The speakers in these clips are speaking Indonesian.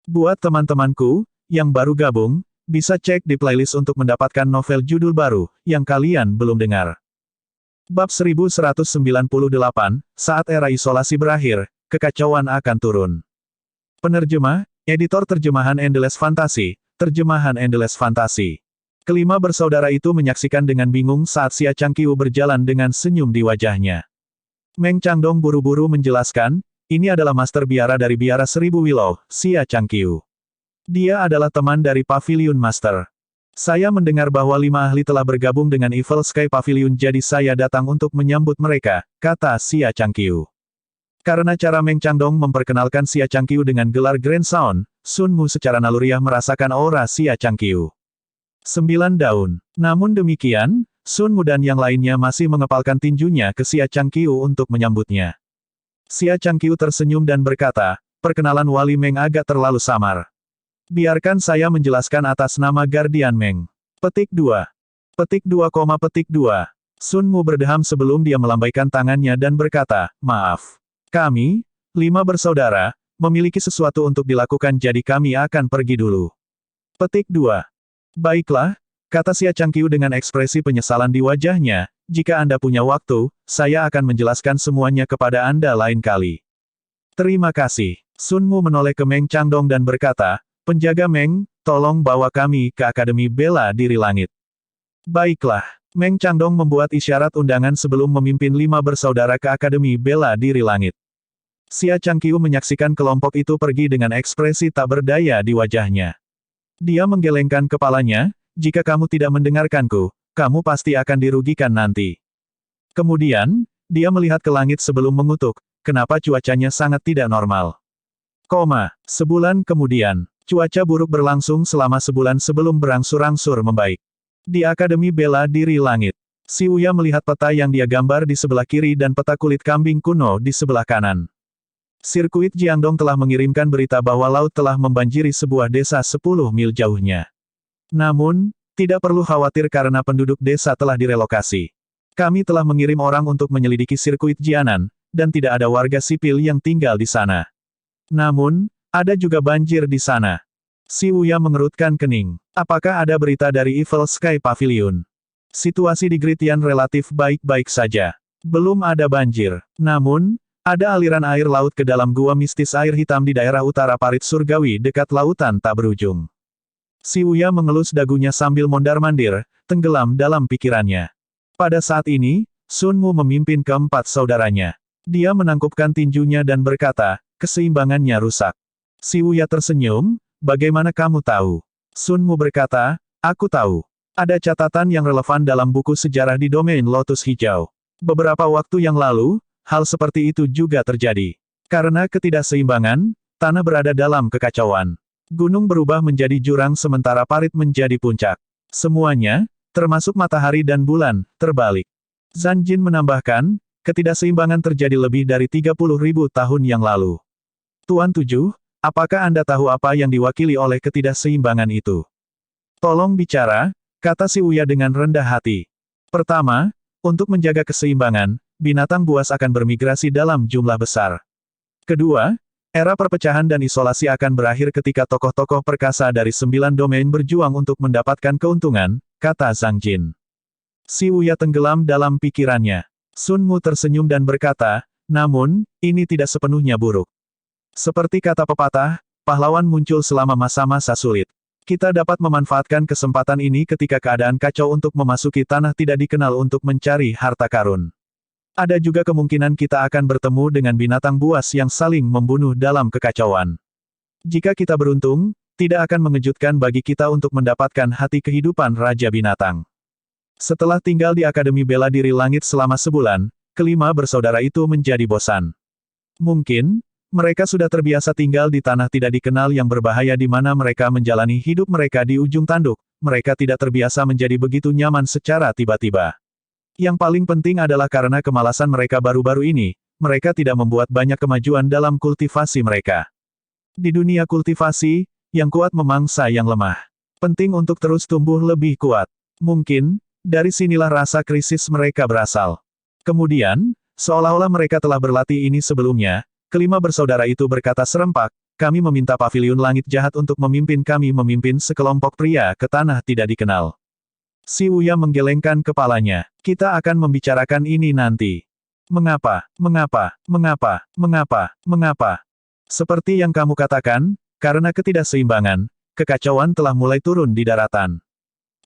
Buat teman-temanku, yang baru gabung, bisa cek di playlist untuk mendapatkan novel judul baru, yang kalian belum dengar. Bab 1198, saat era isolasi berakhir, kekacauan akan turun. Penerjemah, editor terjemahan Endless Fantasy, terjemahan Endless Fantasy. Kelima bersaudara itu menyaksikan dengan bingung saat Xia Changqiu berjalan dengan senyum di wajahnya. Meng Changdong buru-buru menjelaskan, ini adalah master biara dari biara Seribu Willow, Xia Changqiu. Dia adalah teman dari Pavilion Master. Saya mendengar bahwa 5 ahli telah bergabung dengan Evil Sky Pavilion, jadi saya datang untuk menyambut mereka, kata Xia Changqiu. Karena cara Meng Changdong memperkenalkan Xia Changqiu dengan gelar Grand Sound, Sun Mu secara naluriah merasakan aura Xia Changqiu. 9 daun. Namun demikian, Sun Mu dan yang lainnya masih mengepalkan tinjunya ke Xia Changqiu untuk menyambutnya. Xia Changqiu tersenyum dan berkata, perkenalan Wali Meng agak terlalu samar. Biarkan saya menjelaskan atas nama Guardian Meng. Petik 2. Petik 2, petik 2. Sun Mu berdeham sebelum dia melambaikan tangannya dan berkata, maaf. Kami, 5 bersaudara, memiliki sesuatu untuk dilakukan, jadi kami akan pergi dulu. Petik 2. Baiklah, kata Xia Changqiu dengan ekspresi penyesalan di wajahnya, jika Anda punya waktu, saya akan menjelaskan semuanya kepada Anda lain kali. Terima kasih. Sun Mu menoleh ke Meng Changdong dan berkata, penjaga Meng, tolong bawa kami ke Akademi Bela Diri Langit. Baiklah. Meng Changdong membuat isyarat undangan sebelum memimpin 5 bersaudara ke Akademi Bela Diri Langit. Xia Changqiu menyaksikan kelompok itu pergi dengan ekspresi tak berdaya di wajahnya. Dia menggelengkan kepalanya, jika kamu tidak mendengarkanku, kamu pasti akan dirugikan nanti. Kemudian, dia melihat ke langit sebelum mengutuk, kenapa cuacanya sangat tidak normal. Sebulan kemudian. Cuaca buruk berlangsung selama sebulan sebelum berangsur-angsur membaik. Di Akademi Bela Diri Langit, Si Uya melihat peta yang dia gambar di sebelah kiri dan peta kulit kambing kuno di sebelah kanan. Sirkuit Jiangdong telah mengirimkan berita bahwa laut telah membanjiri sebuah desa 10 mil jauhnya. Namun, tidak perlu khawatir karena penduduk desa telah direlokasi. Kami telah mengirim orang untuk menyelidiki sirkuit Jianan, dan tidak ada warga sipil yang tinggal di sana. Namun, ada juga banjir di sana. Si Uya mengerutkan kening. Apakah ada berita dari Evil Sky Pavilion? Situasi di Gritian relatif baik-baik saja. Belum ada banjir. Namun, ada aliran air laut ke dalam gua mistis air hitam di daerah utara parit surgawi dekat lautan tak berujung. Si Uya mengelus dagunya sambil mondar-mandir, tenggelam dalam pikirannya. Pada saat ini, Sun Mu memimpin keempat saudaranya. Dia menangkupkan tinjunya dan berkata, keseimbangannya rusak. Si Uya tersenyum, bagaimana kamu tahu? Sun Mu berkata, aku tahu. Ada catatan yang relevan dalam buku sejarah di domain Lotus Hijau. Beberapa waktu yang lalu, hal seperti itu juga terjadi. Karena ketidakseimbangan, tanah berada dalam kekacauan. Gunung berubah menjadi jurang sementara parit menjadi puncak. Semuanya, termasuk matahari dan bulan, terbalik. Zhan Jin menambahkan, ketidakseimbangan terjadi lebih dari 30.000 tahun yang lalu. Tuan Tujuh, apakah Anda tahu apa yang diwakili oleh ketidakseimbangan itu? Tolong bicara, kata Si Uya dengan rendah hati. Pertama, untuk menjaga keseimbangan, binatang buas akan bermigrasi dalam jumlah besar. Kedua, era perpecahan dan isolasi akan berakhir ketika tokoh-tokoh perkasa dari 9 domain berjuang untuk mendapatkan keuntungan, kata Zhang Jin. Si Uya tenggelam dalam pikirannya. Sun Mu tersenyum dan berkata, namun, ini tidak sepenuhnya buruk. Seperti kata pepatah, pahlawan muncul selama masa-masa sulit. Kita dapat memanfaatkan kesempatan ini ketika keadaan kacau untuk memasuki tanah tidak dikenal untuk mencari harta karun. Ada juga kemungkinan kita akan bertemu dengan binatang buas yang saling membunuh dalam kekacauan. Jika kita beruntung, tidak akan mengejutkan bagi kita untuk mendapatkan hati kehidupan Raja Binatang. Setelah tinggal di Akademi Bela Diri Langit selama sebulan, kelima bersaudara itu menjadi bosan. Mungkin, mereka sudah terbiasa tinggal di tanah tidak dikenal yang berbahaya di mana mereka menjalani hidup mereka di ujung tanduk, mereka tidak terbiasa menjadi begitu nyaman secara tiba-tiba. Yang paling penting adalah karena kemalasan mereka baru-baru ini, mereka tidak membuat banyak kemajuan dalam kultivasi mereka. Di dunia kultivasi, yang kuat memangsa yang lemah. Penting untuk terus tumbuh lebih kuat. Mungkin, dari sinilah rasa krisis mereka berasal. Kemudian, seolah-olah mereka telah berlatih ini sebelumnya, kelima bersaudara itu berkata serempak, kami meminta Paviliun Langit Jahat untuk memimpin kami memimpin sekelompok pria ke tanah tidak dikenal. Si Wuya menggelengkan kepalanya. Kita akan membicarakan ini nanti. Mengapa? Seperti yang kamu katakan, karena ketidakseimbangan, kekacauan telah mulai turun di daratan.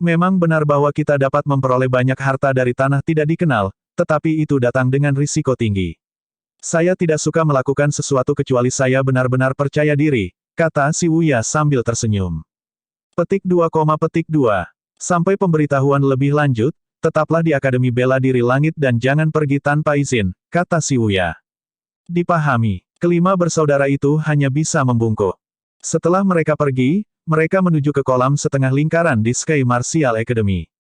Memang benar bahwa kita dapat memperoleh banyak harta dari tanah tidak dikenal, tetapi itu datang dengan risiko tinggi. Saya tidak suka melakukan sesuatu kecuali saya benar-benar percaya diri, kata si Wuya sambil tersenyum. Petik 2, Sampai pemberitahuan lebih lanjut, tetaplah di Akademi Bela Diri Langit dan jangan pergi tanpa izin, kata si Wuya. Dipahami, kelima bersaudara itu hanya bisa membungkuk. Setelah mereka pergi, mereka menuju ke kolam setengah lingkaran di Sky Martial Academy.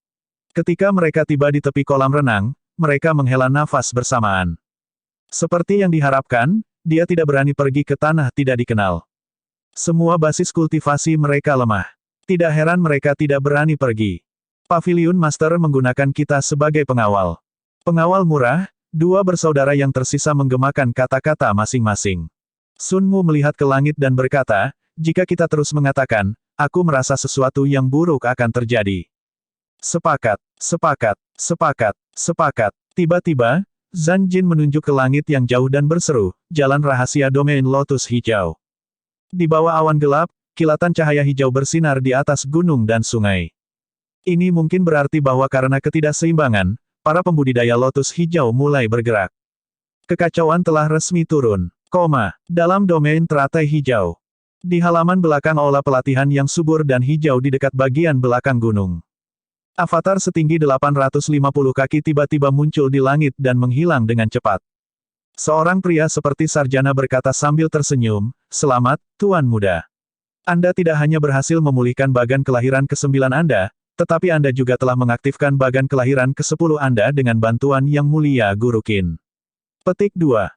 Ketika mereka tiba di tepi kolam renang, mereka menghela nafas bersamaan. Seperti yang diharapkan, dia tidak berani pergi ke tanah tidak dikenal. Semua basis kultivasi mereka lemah. Tidak heran mereka tidak berani pergi. Paviliun Master menggunakan kita sebagai pengawal. Pengawal murah, dua bersaudara yang tersisa menggemakan kata-kata masing-masing. Sun Mu melihat ke langit dan berkata, jika kita terus mengatakan, aku merasa sesuatu yang buruk akan terjadi. Sepakat. Tiba-tiba, Zhan Jin menunjuk ke langit yang jauh dan berseru, jalan rahasia domain lotus hijau. Di bawah awan gelap, kilatan cahaya hijau bersinar di atas gunung dan sungai. Ini mungkin berarti bahwa karena ketidakseimbangan, para pembudidaya lotus hijau mulai bergerak. Kekacauan telah resmi turun, dalam domain teratai hijau. Di halaman belakang aula pelatihan yang subur dan hijau di dekat bagian belakang gunung. Avatar setinggi 850 kaki tiba-tiba muncul di langit dan menghilang dengan cepat. Seorang pria seperti sarjana berkata sambil tersenyum, selamat, Tuan Muda. Anda tidak hanya berhasil memulihkan bagan kelahiran ke-9 Anda, tetapi Anda juga telah mengaktifkan bagan kelahiran ke-10 Anda dengan bantuan Yang Mulia Guru Qin. Petik 2.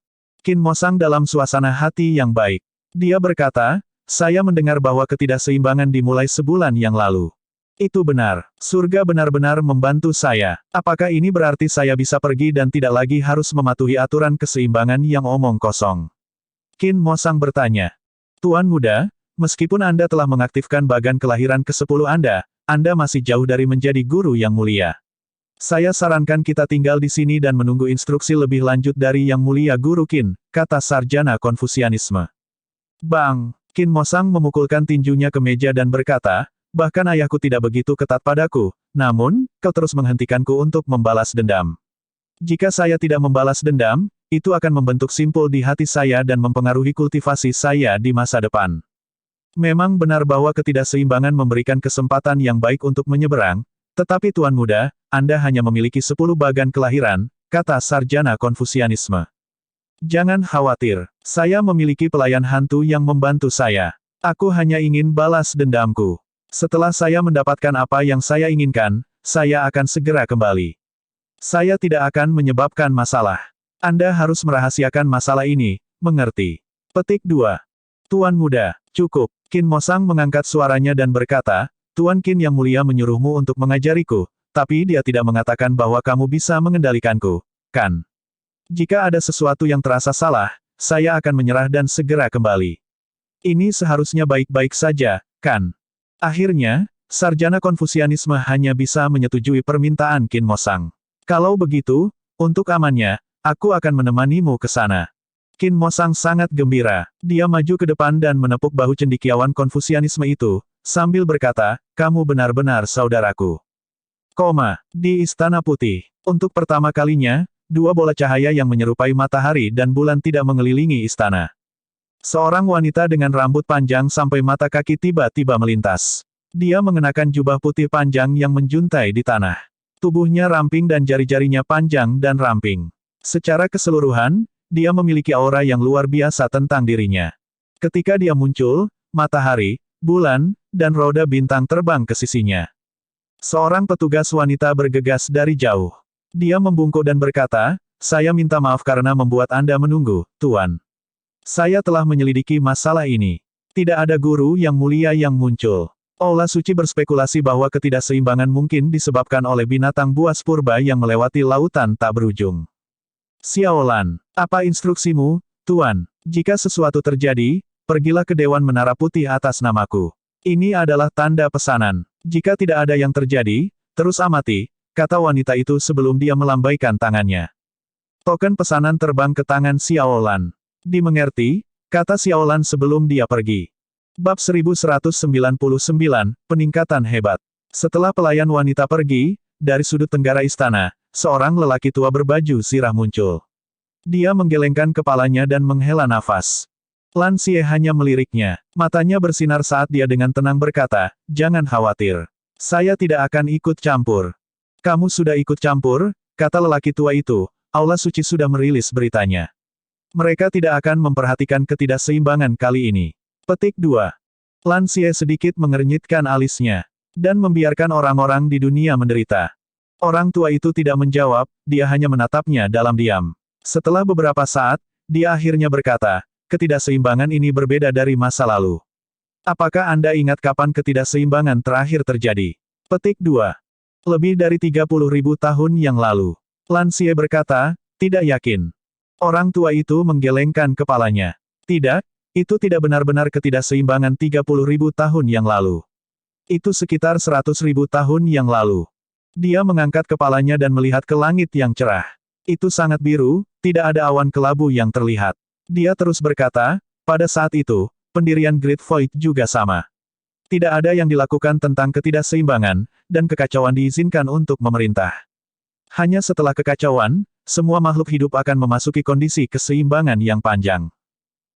Qin Mosang dalam suasana hati yang baik. Dia berkata, saya mendengar bahwa ketidakseimbangan dimulai sebulan yang lalu. Itu benar, surga benar-benar membantu saya. Apakah ini berarti saya bisa pergi dan tidak lagi harus mematuhi aturan keseimbangan yang omong kosong? Qin Mosang bertanya. Tuan Muda, meskipun Anda telah mengaktifkan bagan kelahiran ke-10 Anda masih jauh dari menjadi guru yang mulia. Saya sarankan kita tinggal di sini dan menunggu instruksi lebih lanjut dari Yang Mulia Guru Qin, kata sarjana Konfusianisme. Bang! Qin Mosang memukulkan tinjunya ke meja dan berkata, bahkan ayahku tidak begitu ketat padaku, namun, kau terus menghentikanku untuk membalas dendam. Jika saya tidak membalas dendam, itu akan membentuk simpul di hati saya dan mempengaruhi kultivasi saya di masa depan. Memang benar bahwa ketidakseimbangan memberikan kesempatan yang baik untuk menyeberang, tetapi Tuan Muda, Anda hanya memiliki 10 bagan kelahiran, kata sarjana Konfusianisme. Jangan khawatir, saya memiliki pelayan hantu yang membantu saya. Aku hanya ingin balas dendamku. Setelah saya mendapatkan apa yang saya inginkan, saya akan segera kembali. Saya tidak akan menyebabkan masalah. Anda harus merahasiakan masalah ini, mengerti? Petik 2. Tuan Muda, cukup. Qin Mosang mengangkat suaranya dan berkata, Tuan Qin yang mulia menyuruhmu untuk mengajariku, tapi dia tidak mengatakan bahwa kamu bisa mengendalikanku, kan? Jika ada sesuatu yang terasa salah, saya akan menyerah dan segera kembali. Ini seharusnya baik-baik saja, kan? Akhirnya, sarjana Konfusianisme hanya bisa menyetujui permintaan Qin Mosang. Kalau begitu, untuk amannya, aku akan menemanimu ke sana. Qin Mosang sangat gembira. Dia maju ke depan dan menepuk bahu cendekiawan Konfusianisme itu, sambil berkata, kamu benar-benar saudaraku. Di Istana Putih. Untuk pertama kalinya, dua bola cahaya yang menyerupai matahari dan bulan tidak mengelilingi istana. Seorang wanita dengan rambut panjang sampai mata kaki tiba-tiba melintas. Dia mengenakan jubah putih panjang yang menjuntai di tanah. Tubuhnya ramping dan jari-jarinya panjang dan ramping. Secara keseluruhan, dia memiliki aura yang luar biasa tentang dirinya. Ketika dia muncul, matahari, bulan, dan roda bintang terbang ke sisinya. Seorang petugas wanita bergegas dari jauh. Dia membungkuk dan berkata, saya minta maaf karena membuat Anda menunggu, Tuan. Saya telah menyelidiki masalah ini. Tidak ada guru yang mulia yang muncul. Aula Suci berspekulasi bahwa ketidakseimbangan mungkin disebabkan oleh binatang buas purba yang melewati lautan tak berujung. Xiaolan, apa instruksimu, Tuan? Jika sesuatu terjadi, pergilah ke Dewan Menara Putih atas namaku. Ini adalah tanda pesanan. Jika tidak ada yang terjadi, terus amati, kata wanita itu sebelum dia melambaikan tangannya. Token pesanan terbang ke tangan Xiaolan. Dimengerti, kata Xiaolan sebelum dia pergi. Bab 1199, Peningkatan Hebat. Setelah pelayan wanita pergi, dari sudut tenggara istana, seorang lelaki tua berbaju zirah muncul. Dia menggelengkan kepalanya dan menghela nafas. Lan Xie hanya meliriknya. Matanya bersinar saat dia dengan tenang berkata, "Jangan khawatir. Saya tidak akan ikut campur." "Kamu sudah ikut campur," kata lelaki tua itu. Aula Suci sudah merilis beritanya. Mereka tidak akan memperhatikan ketidakseimbangan kali ini. Petik 2. Lan Xie sedikit mengernyitkan alisnya. Dan membiarkan orang-orang di dunia menderita. Orang tua itu tidak menjawab, dia hanya menatapnya dalam diam. Setelah beberapa saat, dia akhirnya berkata, ketidakseimbangan ini berbeda dari masa lalu. Apakah Anda ingat kapan ketidakseimbangan terakhir terjadi? Petik 2. Lebih dari 30.000 tahun yang lalu. Lan Xie berkata, tidak yakin. Orang tua itu menggelengkan kepalanya. Tidak, itu tidak benar-benar ketidakseimbangan 30.000 tahun yang lalu. Itu sekitar 100.000 tahun yang lalu. Dia mengangkat kepalanya dan melihat ke langit yang cerah. Itu sangat biru, tidak ada awan kelabu yang terlihat. Dia terus berkata, pada saat itu, pendirian Great Void juga sama. Tidak ada yang dilakukan tentang ketidakseimbangan, dan kekacauan diizinkan untuk memerintah. Hanya setelah kekacauan, semua makhluk hidup akan memasuki kondisi keseimbangan yang panjang.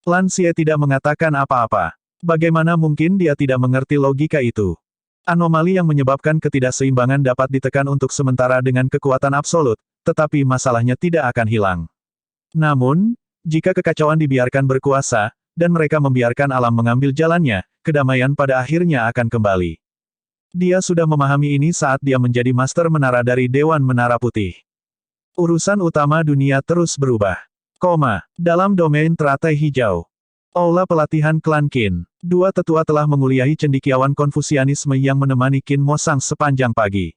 Lan Xie tidak mengatakan apa-apa. Bagaimana mungkin dia tidak mengerti logika itu? Anomali yang menyebabkan ketidakseimbangan dapat ditekan untuk sementara dengan kekuatan absolut, tetapi masalahnya tidak akan hilang. Namun, jika kekacauan dibiarkan berkuasa, dan mereka membiarkan alam mengambil jalannya, kedamaian pada akhirnya akan kembali. Dia sudah memahami ini saat dia menjadi Master Menara dari Dewan Menara Putih. Urusan utama dunia terus berubah. Dalam domain teratai hijau. Aula pelatihan klan Qin. Dua tetua telah menguliahi cendekiawan Konfusianisme yang menemani Qin Mosang sepanjang pagi.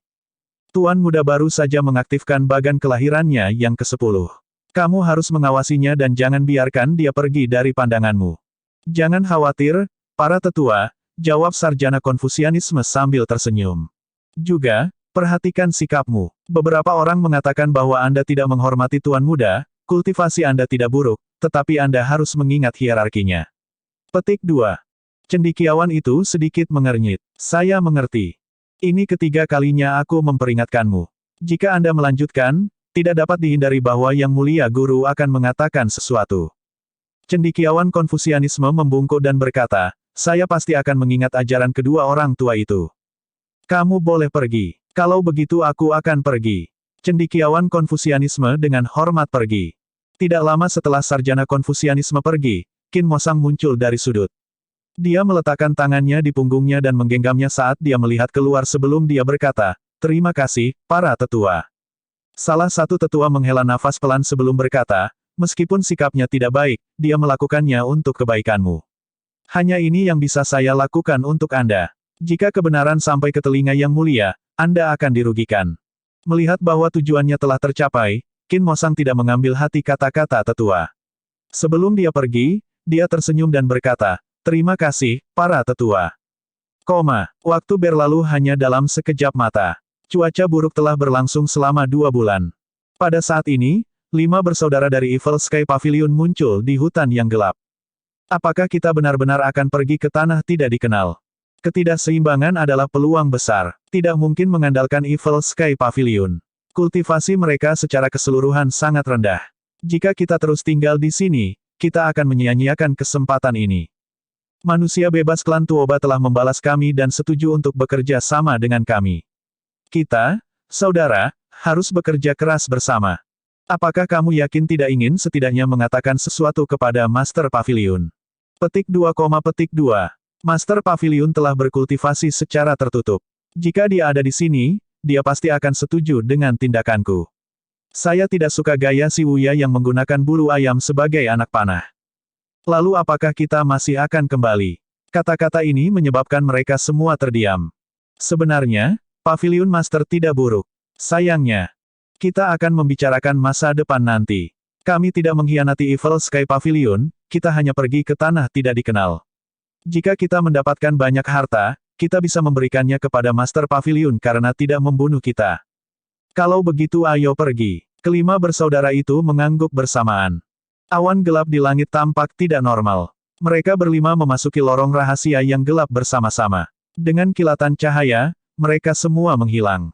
Tuan muda baru saja mengaktifkan bagan kelahirannya yang ke-10. Kamu harus mengawasinya dan jangan biarkan dia pergi dari pandanganmu. Jangan khawatir, para tetua, jawab sarjana Konfusianisme sambil tersenyum. Juga, perhatikan sikapmu. Beberapa orang mengatakan bahwa Anda tidak menghormati tuan muda, kultivasi Anda tidak buruk, tetapi Anda harus mengingat hierarkinya. Petik 2. Cendekiawan itu sedikit mengernyit. Saya mengerti. Ini ketiga kalinya aku memperingatkanmu. Jika Anda melanjutkan, tidak dapat dihindari bahwa Yang Mulia Guru akan mengatakan sesuatu. Cendekiawan Konfusianisme membungkuk dan berkata, saya pasti akan mengingat ajaran kedua orang tua itu. Kamu boleh pergi. Kalau begitu aku akan pergi. Cendekiawan Konfusianisme dengan hormat pergi. Tidak lama setelah sarjana Konfusianisme pergi, Qin Mosang muncul dari sudut. Dia meletakkan tangannya di punggungnya dan menggenggamnya saat dia melihat keluar sebelum dia berkata, terima kasih, para tetua. Salah satu tetua menghela nafas pelan sebelum berkata, meskipun sikapnya tidak baik, dia melakukannya untuk kebaikanmu. Hanya ini yang bisa saya lakukan untuk Anda. Jika kebenaran sampai ke telinga Yang Mulia, Anda akan dirugikan. Melihat bahwa tujuannya telah tercapai, Qin Mosang tidak mengambil hati kata-kata tetua. Sebelum dia pergi, dia tersenyum dan berkata, terima kasih, para tetua. Waktu berlalu hanya dalam sekejap mata. Cuaca buruk telah berlangsung selama 2 bulan. Pada saat ini, 5 bersaudara dari Evil Sky Pavilion muncul di hutan yang gelap. Apakah kita benar-benar akan pergi ke tanah tidak dikenal? Ketidakseimbangan adalah peluang besar. Tidak mungkin mengandalkan Evil Sky Pavilion. Kultivasi mereka secara keseluruhan sangat rendah. Jika kita terus tinggal di sini, kita akan menyia-nyiakan kesempatan ini. Manusia bebas klan Tuoba telah membalas kami dan setuju untuk bekerja sama dengan kami. Kita, saudara, harus bekerja keras bersama. Apakah kamu yakin tidak ingin setidaknya mengatakan sesuatu kepada Master Pavilion? Petik 2, Master Pavilion telah berkultivasi secara tertutup. Jika dia ada di sini, dia pasti akan setuju dengan tindakanku. Saya tidak suka gaya si Wuya yang menggunakan bulu ayam sebagai anak panah. Lalu apakah kita masih akan kembali? Kata-kata ini menyebabkan mereka semua terdiam. Sebenarnya, Pavilion Master tidak buruk. Sayangnya, kita akan membicarakan masa depan nanti. Kami tidak mengkhianati Evil Sky Pavilion, kita hanya pergi ke tanah tidak dikenal. Jika kita mendapatkan banyak harta, kita bisa memberikannya kepada Master Pavilion karena tidak membunuh kita. Kalau begitu ayo pergi. Kelima bersaudara itu mengangguk bersamaan. Awan gelap di langit tampak tidak normal. Mereka berlima memasuki lorong rahasia yang gelap bersama-sama. Dengan kilatan cahaya, mereka semua menghilang.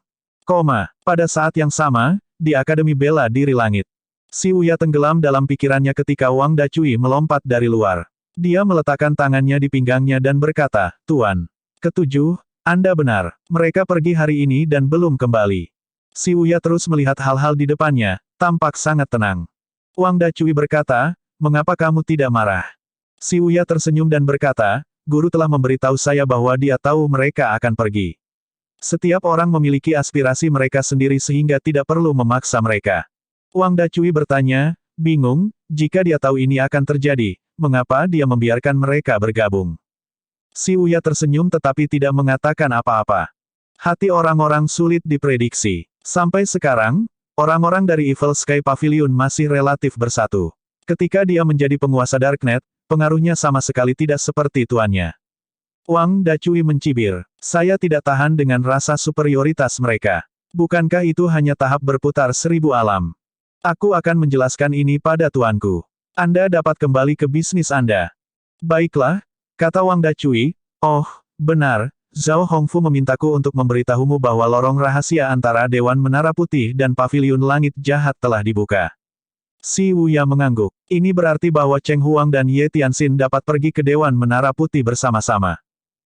Pada saat yang sama, di Akademi Bela Diri Langit. Si Wuya tenggelam dalam pikirannya ketika Wang Dacui melompat dari luar. Dia meletakkan tangannya di pinggangnya dan berkata, Tuan. Ketujuh, Anda benar. Mereka pergi hari ini dan belum kembali. Si Wuya terus melihat hal-hal di depannya, tampak sangat tenang. Wang Dacui berkata, mengapa kamu tidak marah? Si Wuya tersenyum dan berkata, guru telah memberitahu saya bahwa dia tahu mereka akan pergi. Setiap orang memiliki aspirasi mereka sendiri sehingga tidak perlu memaksa mereka. Wang Dacui bertanya, bingung, jika dia tahu ini akan terjadi, mengapa dia membiarkan mereka bergabung? Si Wuya tersenyum tetapi tidak mengatakan apa-apa. Hati orang-orang sulit diprediksi. Sampai sekarang, orang-orang dari Evil Sky Pavilion masih relatif bersatu. Ketika dia menjadi penguasa Darknet, pengaruhnya sama sekali tidak seperti tuannya. Wang Dacui mencibir, saya tidak tahan dengan rasa superioritas mereka. Bukankah itu hanya tahap berputar 1000 alam? Aku akan menjelaskan ini pada tuanku. Anda dapat kembali ke bisnis Anda. Baiklah, kata Wang Dacui, oh, benar. Zhao Hongfu memintaku untuk memberitahumu bahwa lorong rahasia antara Dewan Menara Putih dan Paviliun Langit Jahat telah dibuka. Si Wuya mengangguk. Ini berarti bahwa Cheng Huang dan Ye Tianxin dapat pergi ke Dewan Menara Putih bersama-sama.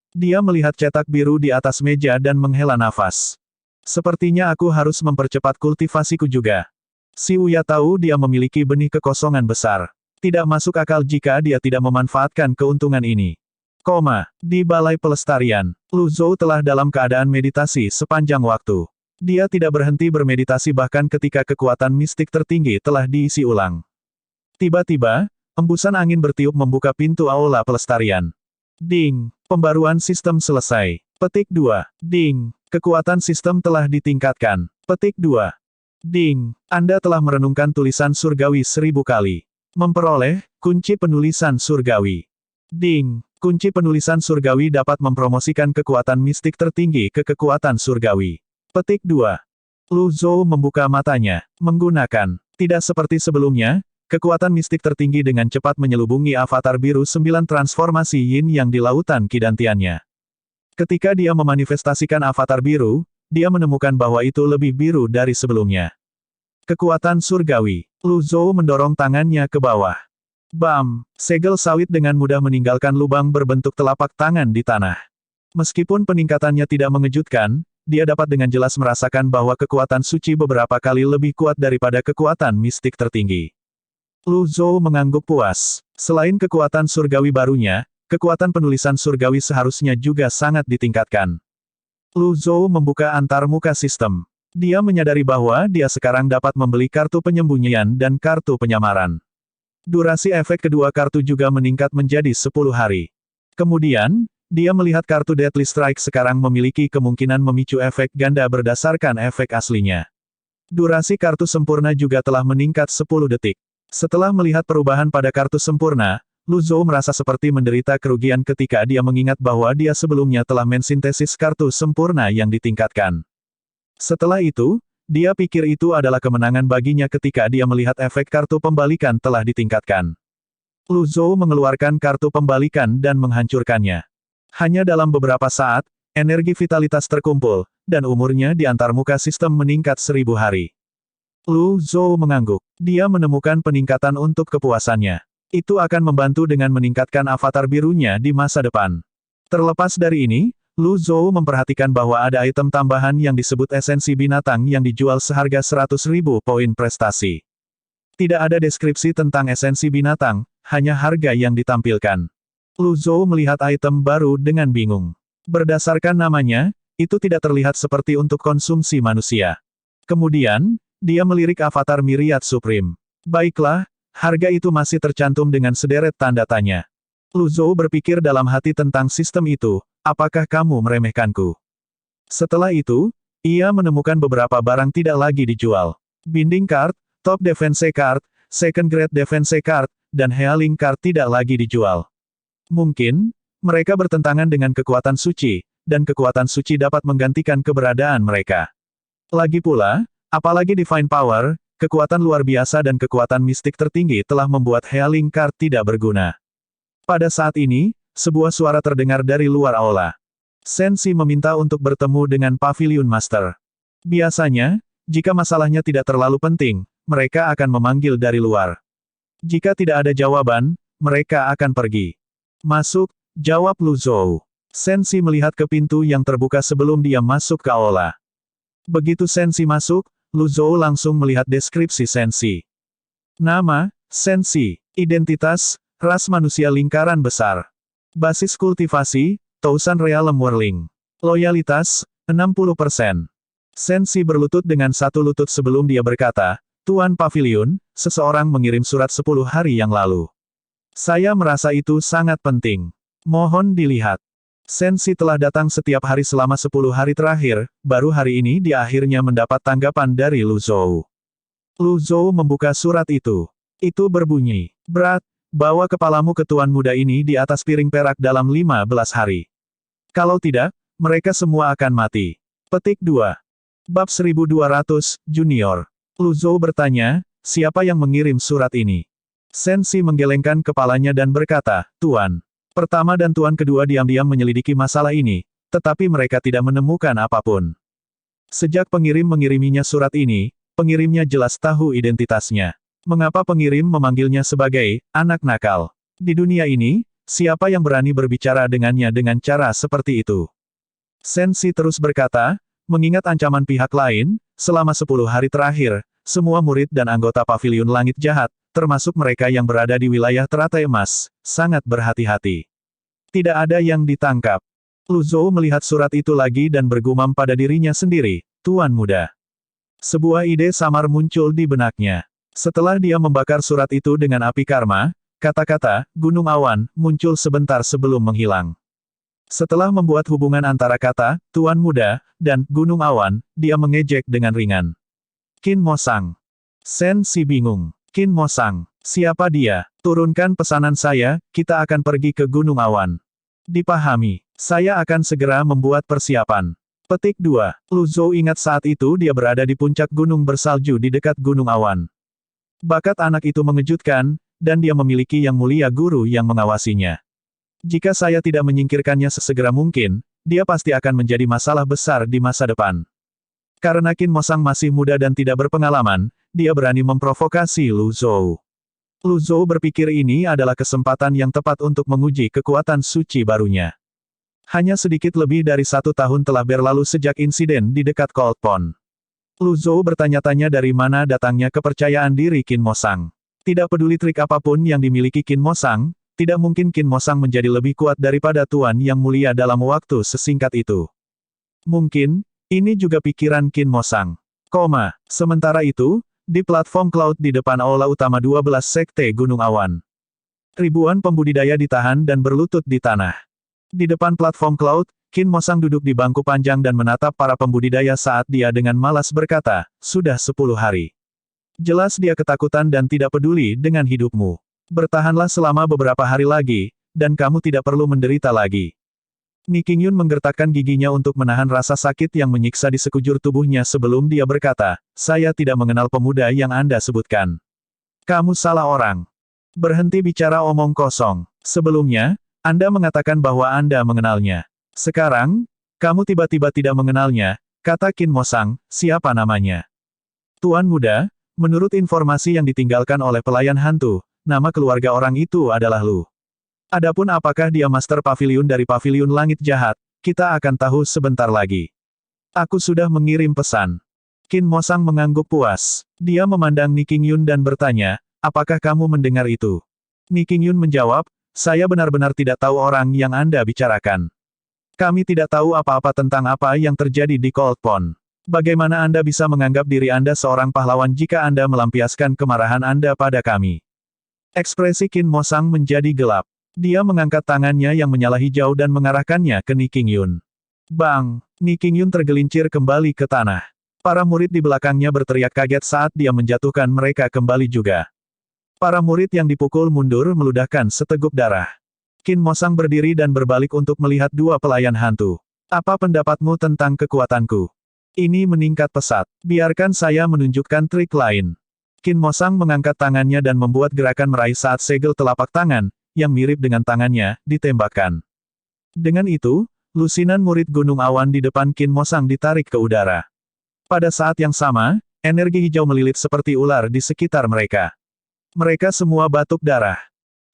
Dia melihat cetak biru di atas meja dan menghela nafas. Sepertinya aku harus mempercepat kultivasiku juga. Si Wuya tahu dia memiliki benih kekosongan besar. Tidak masuk akal jika dia tidak memanfaatkan keuntungan ini. Di Balai Pelestarian, Lu Zhou telah dalam keadaan meditasi sepanjang waktu. Dia tidak berhenti bermeditasi bahkan ketika kekuatan mistik tertinggi telah diisi ulang. Tiba-tiba, embusan angin bertiup membuka pintu aula pelestarian. Ding! Pembaruan sistem selesai. Petik 2. Ding! Kekuatan sistem telah ditingkatkan. Petik 2. Ding! Anda telah merenungkan tulisan surgawi 1000 kali. Memperoleh kunci penulisan surgawi. Ding! Kunci penulisan surgawi dapat mempromosikan kekuatan mistik tertinggi ke kekuatan surgawi. Petik 2. Lu Zhou membuka matanya, menggunakan, tidak seperti sebelumnya, kekuatan mistik tertinggi dengan cepat menyelubungi avatar biru 9 transformasi yin yang di lautan kidantiannya. Ketika dia memanifestasikan avatar biru, dia menemukan bahwa itu lebih biru dari sebelumnya. Kekuatan surgawi. Lu Zhou mendorong tangannya ke bawah. Bam! Segel sawit dengan mudah meninggalkan lubang berbentuk telapak tangan di tanah. Meskipun peningkatannya tidak mengejutkan, dia dapat dengan jelas merasakan bahwa kekuatan suci beberapa kali lebih kuat daripada kekuatan mistik tertinggi. Lu Zhou mengangguk puas. Selain kekuatan surgawi barunya, kekuatan penulisan surgawi seharusnya juga sangat ditingkatkan. Lu Zhou membuka antarmuka sistem. Dia menyadari bahwa dia sekarang dapat membeli kartu penyembunyian dan kartu penyamaran. Durasi efek kedua kartu juga meningkat menjadi 10 hari. Kemudian, dia melihat kartu Deadly Strike sekarang memiliki kemungkinan memicu efek ganda berdasarkan efek aslinya. Durasi kartu sempurna juga telah meningkat 10 detik. Setelah melihat perubahan pada kartu sempurna, Lu Zhou merasa seperti menderita kerugian ketika dia mengingat bahwa dia sebelumnya telah mensintesis kartu sempurna yang ditingkatkan. Setelah itu, dia pikir itu adalah kemenangan baginya ketika dia melihat efek kartu pembalikan telah ditingkatkan. Lu Zhou mengeluarkan kartu pembalikan dan menghancurkannya. Hanya dalam beberapa saat, energi vitalitas terkumpul, dan umurnya di antarmuka sistem meningkat 1000 hari. Lu Zhou mengangguk. Dia menemukan peningkatan untuk kepuasannya. Itu akan membantu dengan meningkatkan avatar birunya di masa depan. Terlepas dari ini, Lu Zhou memperhatikan bahwa ada item tambahan yang disebut esensi binatang yang dijual seharga 100.000 poin prestasi. Tidak ada deskripsi tentang esensi binatang, hanya harga yang ditampilkan. Lu Zhou melihat item baru dengan bingung. Berdasarkan namanya, itu tidak terlihat seperti untuk konsumsi manusia. Kemudian, dia melirik avatar Myriad Supreme. Baiklah, harga itu masih tercantum dengan sederet tanda tanya. Lu Zhou berpikir dalam hati tentang sistem itu. Apakah kamu meremehkanku? Setelah itu, ia menemukan beberapa barang tidak lagi dijual. Binding card, top defense card, second grade defense card, dan Healing Card tidak lagi dijual. Mungkin, mereka bertentangan dengan kekuatan suci, dan kekuatan suci dapat menggantikan keberadaan mereka. Lagi pula, apalagi Divine Power, kekuatan luar biasa dan kekuatan mistik tertinggi telah membuat Healing Card tidak berguna. Pada saat ini, sebuah suara terdengar dari luar aula. Sensi meminta untuk bertemu dengan Pavilion Master. Biasanya, jika masalahnya tidak terlalu penting, mereka akan memanggil dari luar. Jika tidak ada jawaban, mereka akan pergi. Masuk, jawab Lu Zhou. Sensi melihat ke pintu yang terbuka sebelum dia masuk ke aula. Begitu Sensi masuk, Lu Zhou langsung melihat deskripsi Sensi. Nama, Sensi. Identitas, ras manusia lingkaran besar. Basis kultivasi, Thousand Realm Whirling. Loyalitas, 60%. Sensi berlutut dengan satu lutut sebelum dia berkata, Tuan Pavilion, seseorang mengirim surat 10 hari yang lalu. Saya merasa itu sangat penting. Mohon dilihat. Sensi telah datang setiap hari selama 10 hari terakhir, baru hari ini dia akhirnya mendapat tanggapan dari Lu Zhou. Lu Zhou membuka surat itu. Itu berbunyi, berat, bawa kepalamu ke tuan muda ini di atas piring perak dalam 15 hari. Kalau tidak, mereka semua akan mati. Petik 2. Bab 1200, Junior. Lu Zhou bertanya, siapa yang mengirim surat ini? Sensi menggelengkan kepalanya dan berkata, Tuan. Pertama dan Tuan kedua diam-diam menyelidiki masalah ini, tetapi mereka tidak menemukan apapun. Sejak pengirim mengiriminya surat ini, pengirimnya jelas tahu identitasnya. Mengapa pengirim memanggilnya sebagai anak nakal? Di dunia ini, siapa yang berani berbicara dengannya dengan cara seperti itu? Sensi terus berkata, mengingat ancaman pihak lain, selama 10 hari terakhir, semua murid dan anggota Pavilion Langit Jahat, termasuk mereka yang berada di wilayah teratai emas, sangat berhati-hati. Tidak ada yang ditangkap. Lu Zhou melihat surat itu lagi dan bergumam pada dirinya sendiri, Tuan Muda. Sebuah ide samar muncul di benaknya. Setelah dia membakar surat itu dengan api karma, kata-kata, Gunung Awan, muncul sebentar sebelum menghilang. Setelah membuat hubungan antara kata, Tuan Muda, dan Gunung Awan, dia mengejek dengan ringan. Qin Mo Sang. Sensi bingung. Qin Mo Sang. Siapa dia? Turunkan pesanan saya, kita akan pergi ke Gunung Awan. Dipahami. Saya akan segera membuat persiapan. Petik 2. Lu Zhou ingat saat itu dia berada di puncak gunung bersalju di dekat Gunung Awan. Bakat anak itu mengejutkan, dan dia memiliki yang mulia guru yang mengawasinya. Jika saya tidak menyingkirkannya sesegera mungkin, dia pasti akan menjadi masalah besar di masa depan. Karena Qin Mo Sang masih muda dan tidak berpengalaman, dia berani memprovokasi Lu Zhou. Lu Zhou berpikir ini adalah kesempatan yang tepat untuk menguji kekuatan suci barunya. Hanya sedikit lebih dari 1 tahun telah berlalu sejak insiden di dekat Cold Pond. Lu Zhou bertanya-tanya dari mana datangnya kepercayaan diri Qin Mo Sang. Tidak peduli trik apapun yang dimiliki Qin Mo Sang, tidak mungkin Qin Mo Sang menjadi lebih kuat daripada Tuan Yang Mulia dalam waktu sesingkat itu. Mungkin, ini juga pikiran Qin Mo Sang. Sementara itu, di platform cloud di depan aula utama 12 Sekte Gunung Awan. Ribuan pembudidaya ditahan dan berlutut di tanah. Di depan platform cloud, Qin Mo Sang duduk di bangku panjang dan menatap para pembudidaya saat dia dengan malas berkata, sudah 10 hari. Jelas dia ketakutan dan tidak peduli dengan hidupmu. Bertahanlah selama beberapa hari lagi, dan kamu tidak perlu menderita lagi. Ni Qingyun menggertakkan giginya untuk menahan rasa sakit yang menyiksa di sekujur tubuhnya sebelum dia berkata, saya tidak mengenal pemuda yang Anda sebutkan. Kamu salah orang. Berhenti bicara omong kosong. Sebelumnya, Anda mengatakan bahwa Anda mengenalnya. Sekarang, kamu tiba-tiba tidak mengenalnya, kata Qin Mo Sang, siapa namanya? Tuan Muda, menurut informasi yang ditinggalkan oleh pelayan hantu, nama keluarga orang itu adalah Lu. Adapun apakah dia Master Pavilion dari Pavilion Langit Jahat, kita akan tahu sebentar lagi. Aku sudah mengirim pesan. Qin Mo Sang mengangguk puas. Dia memandang Ni Qingyun dan bertanya, apakah kamu mendengar itu? Ni Qingyun menjawab, saya benar-benar tidak tahu orang yang Anda bicarakan. Kami tidak tahu apa-apa tentang apa yang terjadi di Cold Pond. Bagaimana Anda bisa menganggap diri Anda seorang pahlawan jika Anda melampiaskan kemarahan Anda pada kami? Ekspresi Qin Mo Sang menjadi gelap. Dia mengangkat tangannya yang menyala hijau dan mengarahkannya ke Ni Qingyun. Bang! Ni Qingyun tergelincir kembali ke tanah. Para murid di belakangnya berteriak kaget saat dia menjatuhkan mereka kembali juga. Para murid yang dipukul mundur meludahkan seteguk darah. Qin Mosang berdiri dan berbalik untuk melihat dua pelayan hantu. Apa pendapatmu tentang kekuatanku? Ini meningkat pesat. Biarkan saya menunjukkan trik lain. Qin Mosang mengangkat tangannya dan membuat gerakan meraih saat segel telapak tangan, yang mirip dengan tangannya, ditembakkan. Dengan itu, lusinan murid Gunung Awan di depan Qin Mosang ditarik ke udara. Pada saat yang sama, energi hijau melilit seperti ular di sekitar mereka. Mereka semua batuk darah.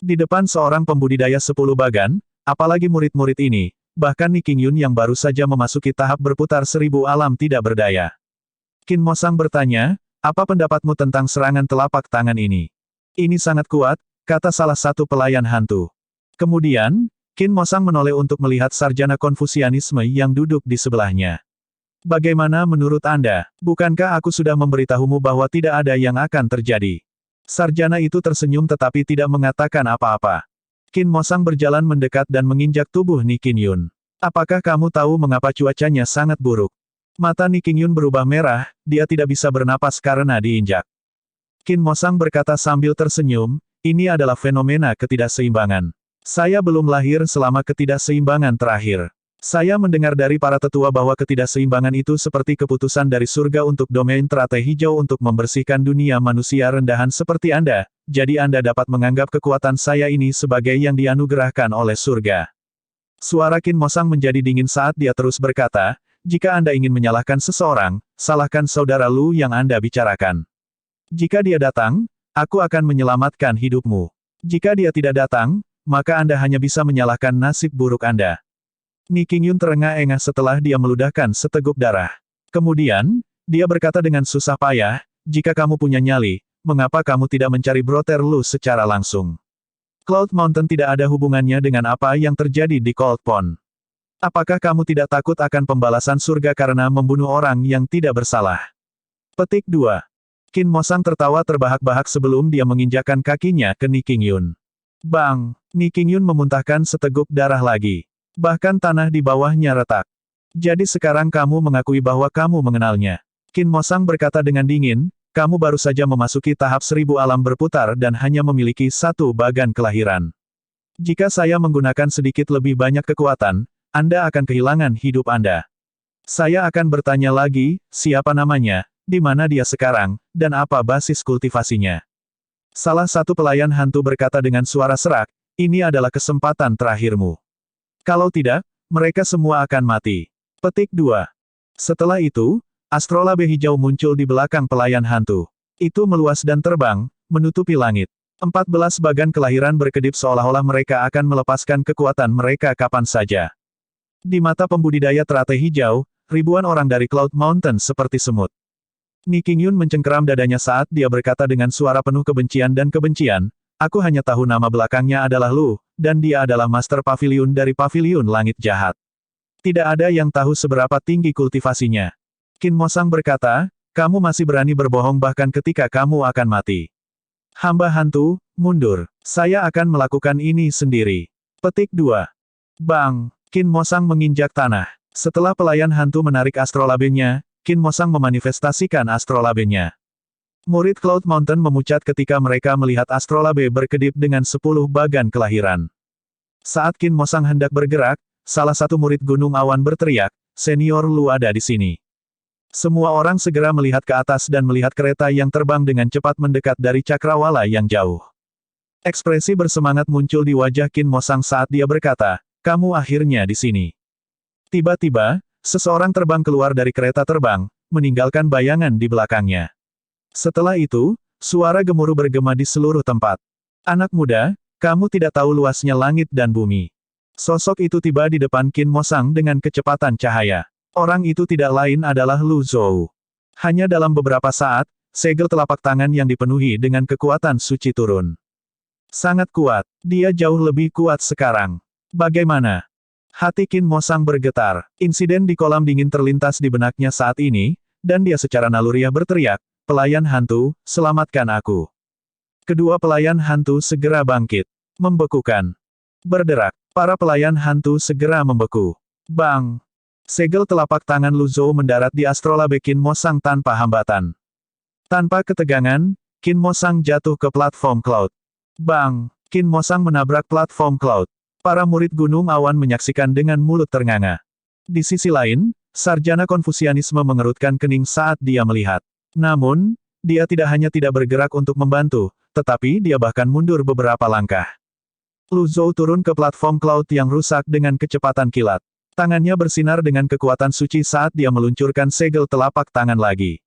Di depan seorang pembudidaya 10 bagan, apalagi murid-murid ini, bahkan Ni Qingyun yang baru saja memasuki tahap berputar 1000 alam tidak berdaya. Qin Mosang bertanya, apa pendapatmu tentang serangan telapak tangan ini? Ini sangat kuat, kata salah satu pelayan hantu. Kemudian, Qin Mosang menoleh untuk melihat sarjana Konfusianisme yang duduk di sebelahnya. Bagaimana menurut Anda? Bukankah aku sudah memberitahumu bahwa tidak ada yang akan terjadi? Sarjana itu tersenyum tetapi tidak mengatakan apa-apa. Qin Mosang berjalan mendekat dan menginjak tubuh Ni Qingyun. Apakah kamu tahu mengapa cuacanya sangat buruk? Mata Ni Qingyun berubah merah, dia tidak bisa bernapas karena diinjak. Qin Mosang berkata sambil tersenyum, ini adalah fenomena ketidakseimbangan. Saya belum lahir selama ketidakseimbangan terakhir. Saya mendengar dari para tetua bahwa ketidakseimbangan itu seperti keputusan dari surga untuk domain teratai hijau untuk membersihkan dunia manusia rendahan seperti Anda, jadi Anda dapat menganggap kekuatan saya ini sebagai yang dianugerahkan oleh surga. Suara Qin Mosang menjadi dingin saat dia terus berkata, jika Anda ingin menyalahkan seseorang, salahkan saudara Lu yang Anda bicarakan. Jika dia datang, aku akan menyelamatkan hidupmu. Jika dia tidak datang, maka Anda hanya bisa menyalahkan nasib buruk Anda. Ni Qingyun terengah-engah setelah dia meludahkan seteguk darah. Kemudian, dia berkata dengan susah payah, jika kamu punya nyali, mengapa kamu tidak mencari Brother Lu secara langsung? Cloud Mountain tidak ada hubungannya dengan apa yang terjadi di Cold Pond. Apakah kamu tidak takut akan pembalasan surga karena membunuh orang yang tidak bersalah? Petik 2. Qin Mosang tertawa terbahak-bahak sebelum dia menginjakkan kakinya ke Ni Qingyun. Bang! Ni Qingyun memuntahkan seteguk darah lagi. Bahkan tanah di bawahnya retak. Jadi sekarang kamu mengakui bahwa kamu mengenalnya. Qin Mosang berkata dengan dingin, kamu baru saja memasuki tahap 1000 alam berputar dan hanya memiliki satu bagan kelahiran. Jika saya menggunakan sedikit lebih banyak kekuatan, Anda akan kehilangan hidup Anda. Saya akan bertanya lagi, siapa namanya, di mana dia sekarang, dan apa basis kultivasinya. Salah satu pelayan hantu berkata dengan suara serak, ini adalah kesempatan terakhirmu. Kalau tidak, mereka semua akan mati. Petik 2. Setelah itu, astrolabe hijau muncul di belakang pelayan hantu. Itu meluas dan terbang, menutupi langit. 14 bagan kelahiran berkedip seolah-olah mereka akan melepaskan kekuatan mereka kapan saja. Di mata pembudidaya teratai hijau, ribuan orang dari Cloud Mountain seperti semut. Ni Qingyun mencengkeram dadanya saat dia berkata dengan suara penuh kebencian dan kebencian, aku hanya tahu nama belakangnya adalah Lu, dan dia adalah Master Pavilion dari Pavilion Langit Jahat. Tidak ada yang tahu seberapa tinggi kultivasinya. Qin Mosang berkata, kamu masih berani berbohong bahkan ketika kamu akan mati. Hamba hantu, mundur. Saya akan melakukan ini sendiri. Petik 2. Bang! Qin Mosang menginjak tanah. Setelah pelayan hantu menarik astrolabenya, Qin Mosang memanifestasikan astrolabenya. Murid Cloud Mountain memucat ketika mereka melihat astrolabe berkedip dengan 10 bagan kelahiran. Saat Qin Mosang hendak bergerak, salah satu murid Gunung Awan berteriak, Senior Lu ada di sini. Semua orang segera melihat ke atas dan melihat kereta yang terbang dengan cepat mendekat dari cakrawala yang jauh. Ekspresi bersemangat muncul di wajah Qin Mosang saat dia berkata, kamu akhirnya di sini. Tiba-tiba, seseorang terbang keluar dari kereta terbang, meninggalkan bayangan di belakangnya. Setelah itu, suara gemuruh bergema di seluruh tempat. Anak muda, kamu tidak tahu luasnya langit dan bumi. Sosok itu tiba di depan Qin Mosang dengan kecepatan cahaya. Orang itu tidak lain adalah Lu Zhou. Hanya dalam beberapa saat, segel telapak tangan yang dipenuhi dengan kekuatan suci turun. Sangat kuat, dia jauh lebih kuat sekarang. Bagaimana? Hati Qin Mosang bergetar. Insiden di kolam dingin terlintas di benaknya saat ini, dan dia secara naluriah berteriak, pelayan hantu, selamatkan aku. Kedua pelayan hantu segera bangkit. Membekukan. Berderak. Para pelayan hantu segera membeku. Bang! Segel telapak tangan Lu Zhou mendarat di astrolabe Qin Mosang tanpa hambatan. Tanpa ketegangan, Qin Mosang jatuh ke platform cloud. Bang! Qin Mosang menabrak platform cloud. Para murid Gunung Awan menyaksikan dengan mulut ternganga. Di sisi lain, sarjana Konfusianisme mengerutkan kening saat dia melihat. Namun, dia tidak hanya tidak bergerak untuk membantu, tetapi dia bahkan mundur beberapa langkah. Lu Zhou turun ke platform cloud yang rusak dengan kecepatan kilat. Tangannya bersinar dengan kekuatan suci saat dia meluncurkan segel telapak tangan lagi.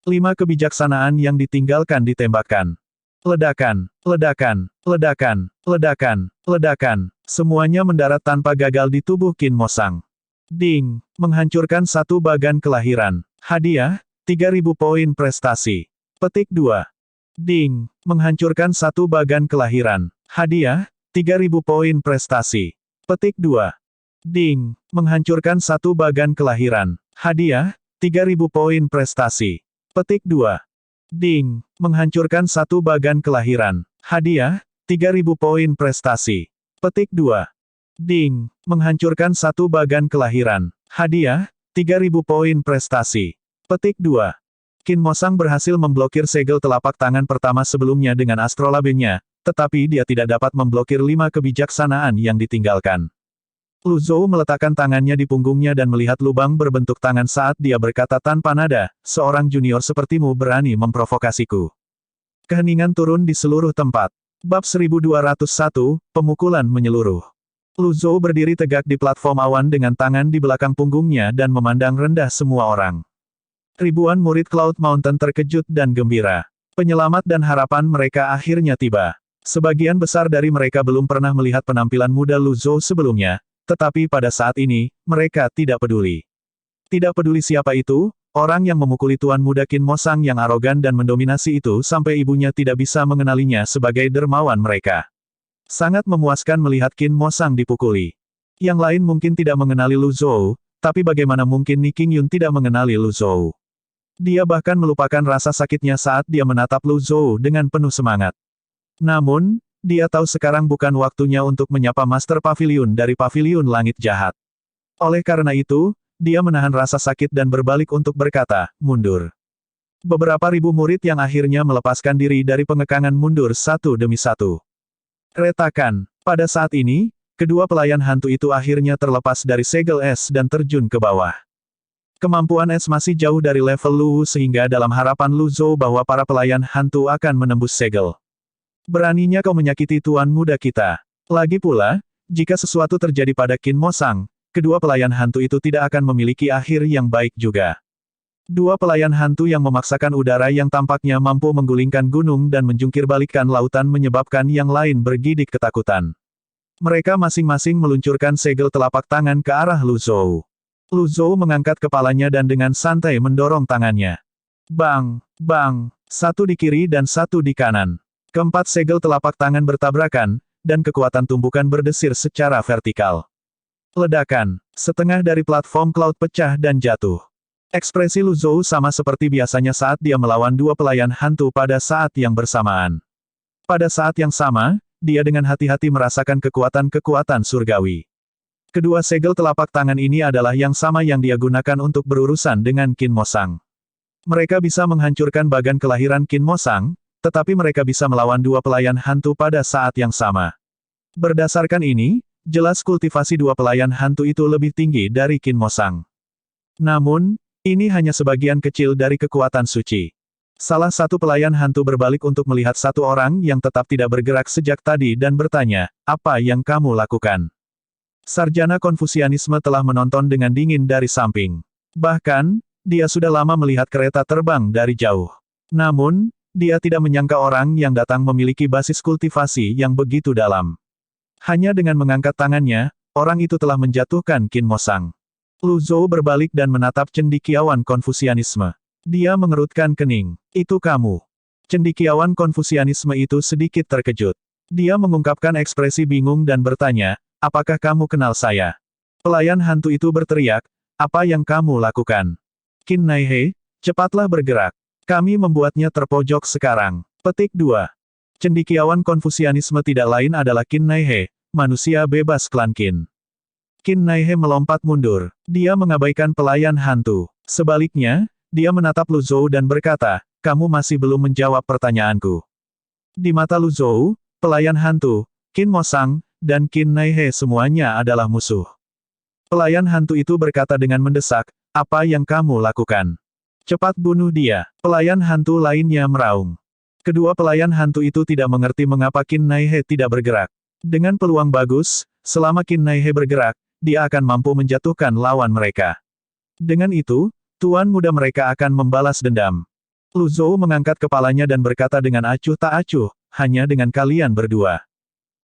5 kebijaksanaan yang ditinggalkan ditembakkan. Ledakan, ledakan, ledakan, ledakan, ledakan. Semuanya mendarat tanpa gagal di tubuh Qin Mosang. Ding! Menghancurkan satu bagan kelahiran. Hadiah, 3.000 poin prestasi. Petik 2. Ding! Menghancurkan satu bagan kelahiran. Hadiah, 3.000 poin prestasi. Petik 2. Ding! Menghancurkan satu bagan kelahiran. Hadiah, 3.000 poin prestasi. Petik 2. Ding! Menghancurkan satu bagan kelahiran. Hadiah, 3.000 poin prestasi. Petik 2. Ding! Menghancurkan satu bagan kelahiran. Hadiah, 3.000 poin prestasi. Petik 2. Qin Mosang berhasil memblokir segel telapak tangan pertama sebelumnya dengan astrolabe-nya, tetapi dia tidak dapat memblokir 5 kebijaksanaan yang ditinggalkan. Lu Zhou meletakkan tangannya di punggungnya dan melihat lubang berbentuk tangan saat dia berkata tanpa nada, seorang junior sepertimu berani memprovokasiku. Keheningan turun di seluruh tempat. Bab 1201, Pemukulan Menyeluruh. Lu Zhou berdiri tegak di platform awan dengan tangan di belakang punggungnya dan memandang rendah semua orang. Ribuan murid Cloud Mountain terkejut dan gembira. Penyelamat dan harapan mereka akhirnya tiba. Sebagian besar dari mereka belum pernah melihat penampilan muda Lu Zhou sebelumnya, tetapi pada saat ini, mereka tidak peduli. Tidak peduli siapa itu, orang yang memukuli tuan muda Qin Mosang yang arogan dan mendominasi itu sampai ibunya tidak bisa mengenalinya sebagai dermawan mereka. Sangat memuaskan melihat Qin Mosang dipukuli. Yang lain mungkin tidak mengenali Lu Zhou, tapi bagaimana mungkin Ni Qingyun tidak mengenali Lu Zhou? Dia bahkan melupakan rasa sakitnya saat dia menatap Lu Zhou dengan penuh semangat. Namun, dia tahu sekarang bukan waktunya untuk menyapa Master Pavilion dari Pavilion Langit Jahat. Oleh karena itu, dia menahan rasa sakit dan berbalik untuk berkata, mundur. Beberapa ribu murid yang akhirnya melepaskan diri dari pengekangan mundur satu demi satu. Retakan. Pada saat ini, kedua pelayan hantu itu akhirnya terlepas dari segel es dan terjun ke bawah. Kemampuan es masih jauh dari level Lu sehingga dalam harapan Lu Zhou bahwa para pelayan hantu akan menembus segel. Beraninya kau menyakiti tuan muda kita. Lagi pula, jika sesuatu terjadi pada Qin Mosang, kedua pelayan hantu itu tidak akan memiliki akhir yang baik juga. Dua pelayan hantu yang memaksakan udara yang tampaknya mampu menggulingkan gunung dan menjungkirbalikkan lautan menyebabkan yang lain bergidik ketakutan. Mereka masing-masing meluncurkan segel telapak tangan ke arah Lu Zhou. Lu Zhou mengangkat kepalanya dan dengan santai mendorong tangannya. Bang! Bang! Satu di kiri dan satu di kanan. Keempat segel telapak tangan bertabrakan, dan kekuatan tumbukan berdesir secara vertikal. Ledakan. Setengah dari platform cloud pecah dan jatuh. Ekspresi Lu Zhou sama seperti biasanya saat dia melawan dua pelayan hantu pada saat yang bersamaan. Pada saat yang sama, dia dengan hati-hati merasakan kekuatan-kekuatan surgawi. Kedua segel telapak tangan ini adalah yang sama yang dia gunakan untuk berurusan dengan Qin Mosang. Mereka bisa menghancurkan bagan kelahiran Qin Mosang, tetapi mereka bisa melawan dua pelayan hantu pada saat yang sama. Berdasarkan ini, jelas kultivasi dua pelayan hantu itu lebih tinggi dari Qin Mosang. Namun, ini hanya sebagian kecil dari kekuatan suci. Salah satu pelayan hantu berbalik untuk melihat satu orang yang tetap tidak bergerak sejak tadi dan bertanya, apa yang kamu lakukan? Sarjana Konfusianisme telah menonton dengan dingin dari samping. Bahkan, dia sudah lama melihat kereta terbang dari jauh. Namun, dia tidak menyangka orang yang datang memiliki basis kultivasi yang begitu dalam. Hanya dengan mengangkat tangannya, orang itu telah menjatuhkan Qin Mosang. Lu Zhou berbalik dan menatap cendekiawan Konfusianisme. Dia mengerutkan kening. Itu kamu. Cendekiawan Konfusianisme itu sedikit terkejut. Dia mengungkapkan ekspresi bingung dan bertanya, apakah kamu kenal saya? Pelayan hantu itu berteriak, apa yang kamu lakukan? Qin Naihe, cepatlah bergerak. Kami membuatnya terpojok sekarang. Petik 2. Cendekiawan Konfusianisme tidak lain adalah Qin Naihe, manusia bebas klan Qin. Qin Naihe melompat mundur. Dia mengabaikan pelayan hantu. Sebaliknya, dia menatap Lu Zhou dan berkata, kamu masih belum menjawab pertanyaanku. Di mata Lu Zhou, pelayan hantu, Qin Mo Sang, dan Qin Nai He semuanya adalah musuh. Pelayan hantu itu berkata dengan mendesak, apa yang kamu lakukan? Cepat bunuh dia. Pelayan hantu lainnya meraung. Kedua pelayan hantu itu tidak mengerti mengapa Qin Nai He tidak bergerak. Dengan peluang bagus, selama Qin Nai He bergerak, dia akan mampu menjatuhkan lawan mereka. Dengan itu, tuan muda mereka akan membalas dendam. Lu Zhou mengangkat kepalanya dan berkata dengan acuh tak acuh, hanya dengan kalian berdua.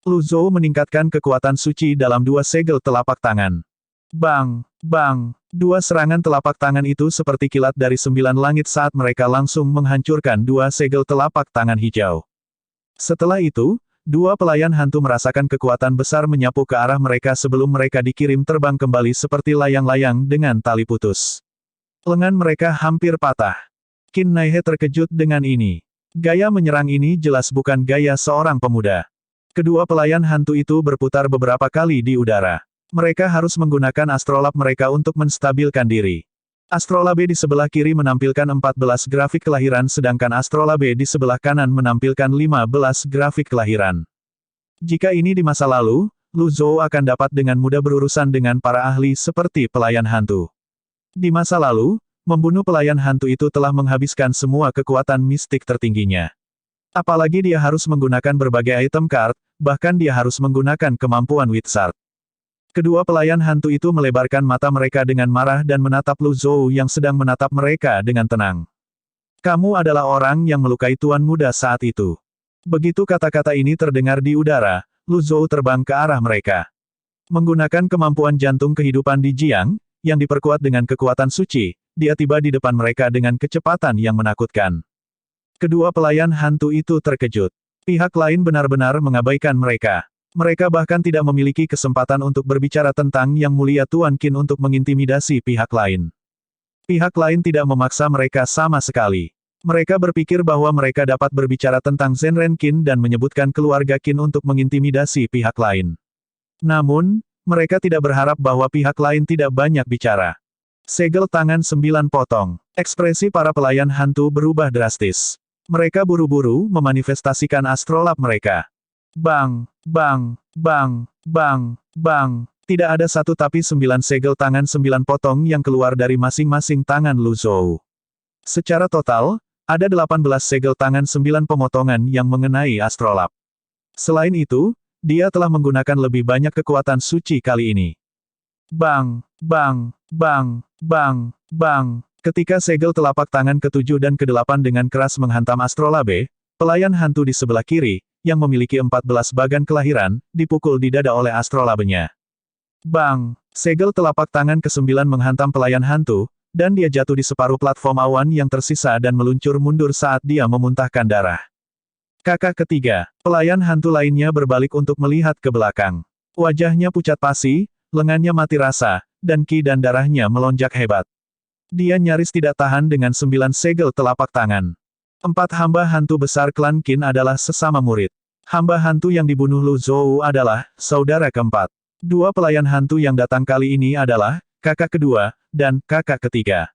Lu Zhou meningkatkan kekuatan suci dalam dua segel telapak tangan. Bang! Bang! Dua serangan telapak tangan itu seperti kilat dari 9 langit saat mereka langsung menghancurkan dua segel telapak tangan hijau. Setelah itu, dua pelayan hantu merasakan kekuatan besar menyapu ke arah mereka sebelum mereka dikirim terbang kembali seperti layang-layang dengan tali putus. Lengan mereka hampir patah. Qin Nai He terkejut dengan ini. Gaya menyerang ini jelas bukan gaya seorang pemuda. Kedua pelayan hantu itu berputar beberapa kali di udara. Mereka harus menggunakan astrolab mereka untuk menstabilkan diri. Astrolabe di sebelah kiri menampilkan 14 grafik kelahiran sedangkan astrolabe di sebelah kanan menampilkan 15 grafik kelahiran. Jika ini di masa lalu, Lu Zhou akan dapat dengan mudah berurusan dengan para ahli seperti pelayan hantu. Di masa lalu, membunuh pelayan hantu itu telah menghabiskan semua kekuatan mistik tertingginya. Apalagi dia harus menggunakan berbagai item card, bahkan dia harus menggunakan kemampuan Wizard. Kedua pelayan hantu itu melebarkan mata mereka dengan marah dan menatap Lu Zhou yang sedang menatap mereka dengan tenang. Kamu adalah orang yang melukai tuan muda saat itu. Begitu kata-kata ini terdengar di udara, Lu Zhou terbang ke arah mereka. Menggunakan kemampuan jantung kehidupan di Jiang, yang diperkuat dengan kekuatan suci, dia tiba di depan mereka dengan kecepatan yang menakutkan. Kedua pelayan hantu itu terkejut. Pihak lain benar-benar mengabaikan mereka. Mereka bahkan tidak memiliki kesempatan untuk berbicara tentang Yang Mulia Tuan Qin untuk mengintimidasi pihak lain. Pihak lain tidak memaksa mereka sama sekali. Mereka berpikir bahwa mereka dapat berbicara tentang Zenren Qin dan menyebutkan keluarga Qin untuk mengintimidasi pihak lain. Namun, mereka tidak berharap bahwa pihak lain tidak banyak bicara. Segel tangan 9 potong. Ekspresi para pelayan hantu berubah drastis. Mereka buru-buru memanifestasikan astrolab mereka. Bang! Bang! Bang! Bang! Bang! Tidak ada satu tapi 9 segel tangan 9 potong yang keluar dari masing-masing tangan Lu Zhou. Secara total, ada 18 segel tangan 9 pemotongan yang mengenai astrolab. Selain itu, dia telah menggunakan lebih banyak kekuatan suci kali ini. Bang! Bang! Bang! Bang! Bang! Ketika segel telapak tangan ke-7 dan ke-8 dengan keras menghantam astrolabe, pelayan hantu di sebelah kiri, yang memiliki 14 bagan kelahiran, dipukul di dada oleh astrolabenya. Bang! Segel telapak tangan ke-9 menghantam pelayan hantu, dan dia jatuh di separuh platform awan yang tersisa dan meluncur mundur saat dia memuntahkan darah. Kakak ketiga, pelayan hantu lainnya berbalik untuk melihat ke belakang. Wajahnya pucat pasi, lengannya mati rasa, dan ki dan darahnya melonjak hebat. Dia nyaris tidak tahan dengan 9 segel telapak tangan. 4 hamba hantu besar klan Qin adalah sesama murid. Hamba hantu yang dibunuh Lu Zhou adalah saudara keempat. 2 pelayan hantu yang datang kali ini adalah kakak kedua dan kakak ketiga.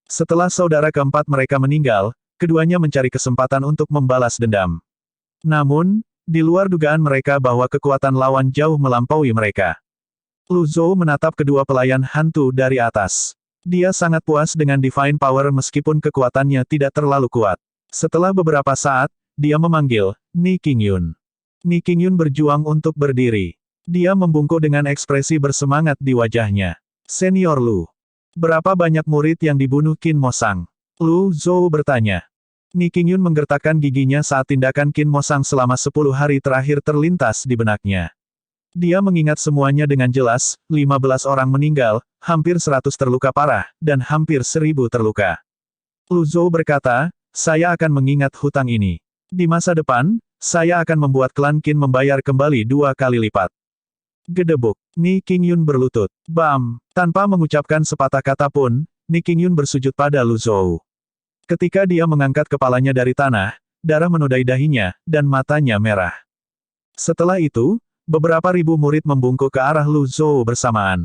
Setelah saudara keempat mereka meninggal, keduanya mencari kesempatan untuk membalas dendam. Namun, di luar dugaan mereka bahwa kekuatan lawan jauh melampaui mereka. Lu Zhou menatap kedua pelayan hantu dari atas. Dia sangat puas dengan Divine Power meskipun kekuatannya tidak terlalu kuat. Setelah beberapa saat, dia memanggil Ni Qingyun. Ni Qingyun berjuang untuk berdiri. Dia membungkuk dengan ekspresi bersemangat di wajahnya. Senior Lu. Berapa banyak murid yang dibunuh Qin Mo Sang? Lu Zhou bertanya. Ni Qingyun menggertakkan giginya saat tindakan Qin Mo Sang selama 10 hari terakhir terlintas di benaknya. Dia mengingat semuanya dengan jelas, 15 orang meninggal, hampir 100 terluka parah, dan hampir 1000 terluka. Lu Zhou berkata, saya akan mengingat hutang ini. Di masa depan, saya akan membuat klan Qin membayar kembali 2 kali lipat. Gedebuk. Ni Qingyun berlutut. Bam! Tanpa mengucapkan sepatah kata pun, Ni Qingyun bersujud pada Lu Zhou. Ketika dia mengangkat kepalanya dari tanah, darah menodai dahinya, dan matanya merah. Setelah itu, beberapa ribu murid membungkuk ke arah Lu Zhou bersamaan.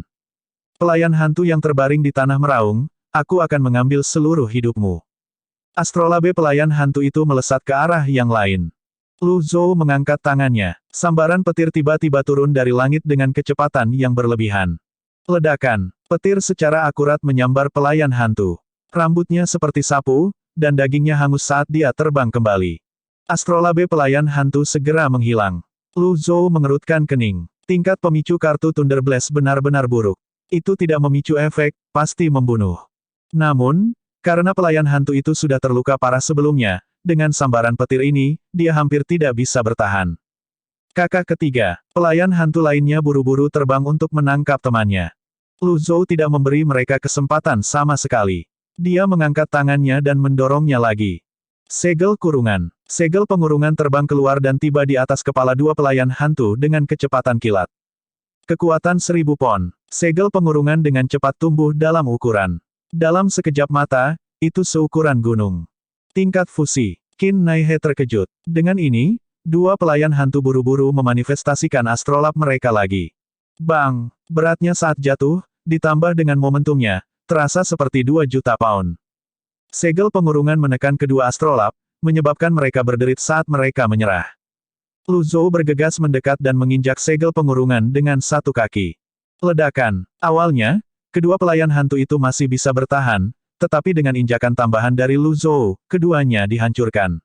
Pelayan hantu yang terbaring di tanah meraung, aku akan mengambil seluruh hidupmu. Astrolabe pelayan hantu itu melesat ke arah yang lain. Lu Zhou mengangkat tangannya. Sambaran petir tiba-tiba turun dari langit dengan kecepatan yang berlebihan. Ledakan. Petir secara akurat menyambar pelayan hantu. Rambutnya seperti sapu, dan dagingnya hangus saat dia terbang kembali. Astrolabe pelayan hantu segera menghilang. Lu Zhou mengerutkan kening. Tingkat pemicu kartu Thunder Blast benar-benar buruk. Itu tidak memicu efek, pasti membunuh. Namun, karena pelayan hantu itu sudah terluka parah sebelumnya, dengan sambaran petir ini, dia hampir tidak bisa bertahan. Kakak ketiga, pelayan hantu lainnya buru-buru terbang untuk menangkap temannya. Lu Zhou tidak memberi mereka kesempatan sama sekali. Dia mengangkat tangannya dan mendorongnya lagi. Segel kurungan. Segel pengurungan terbang keluar dan tiba di atas kepala dua pelayan hantu dengan kecepatan kilat. Kekuatan 1000 pon. Segel pengurungan dengan cepat tumbuh dalam ukuran. Dalam sekejap mata, itu seukuran gunung. Tingkat fusi. Qin Naihe terkejut. Dengan ini, dua pelayan hantu buru-buru memanifestasikan astrolab mereka lagi. Bang! Beratnya saat jatuh, ditambah dengan momentumnya, terasa seperti 2 juta pound. Segel pengurungan menekan kedua astrolab, menyebabkan mereka berderit saat mereka menyerah. Lu Zhou bergegas mendekat dan menginjak segel pengurungan dengan satu kaki. Ledakan. Awalnya, kedua pelayan hantu itu masih bisa bertahan, tetapi dengan injakan tambahan dari Lu Zhou, keduanya dihancurkan.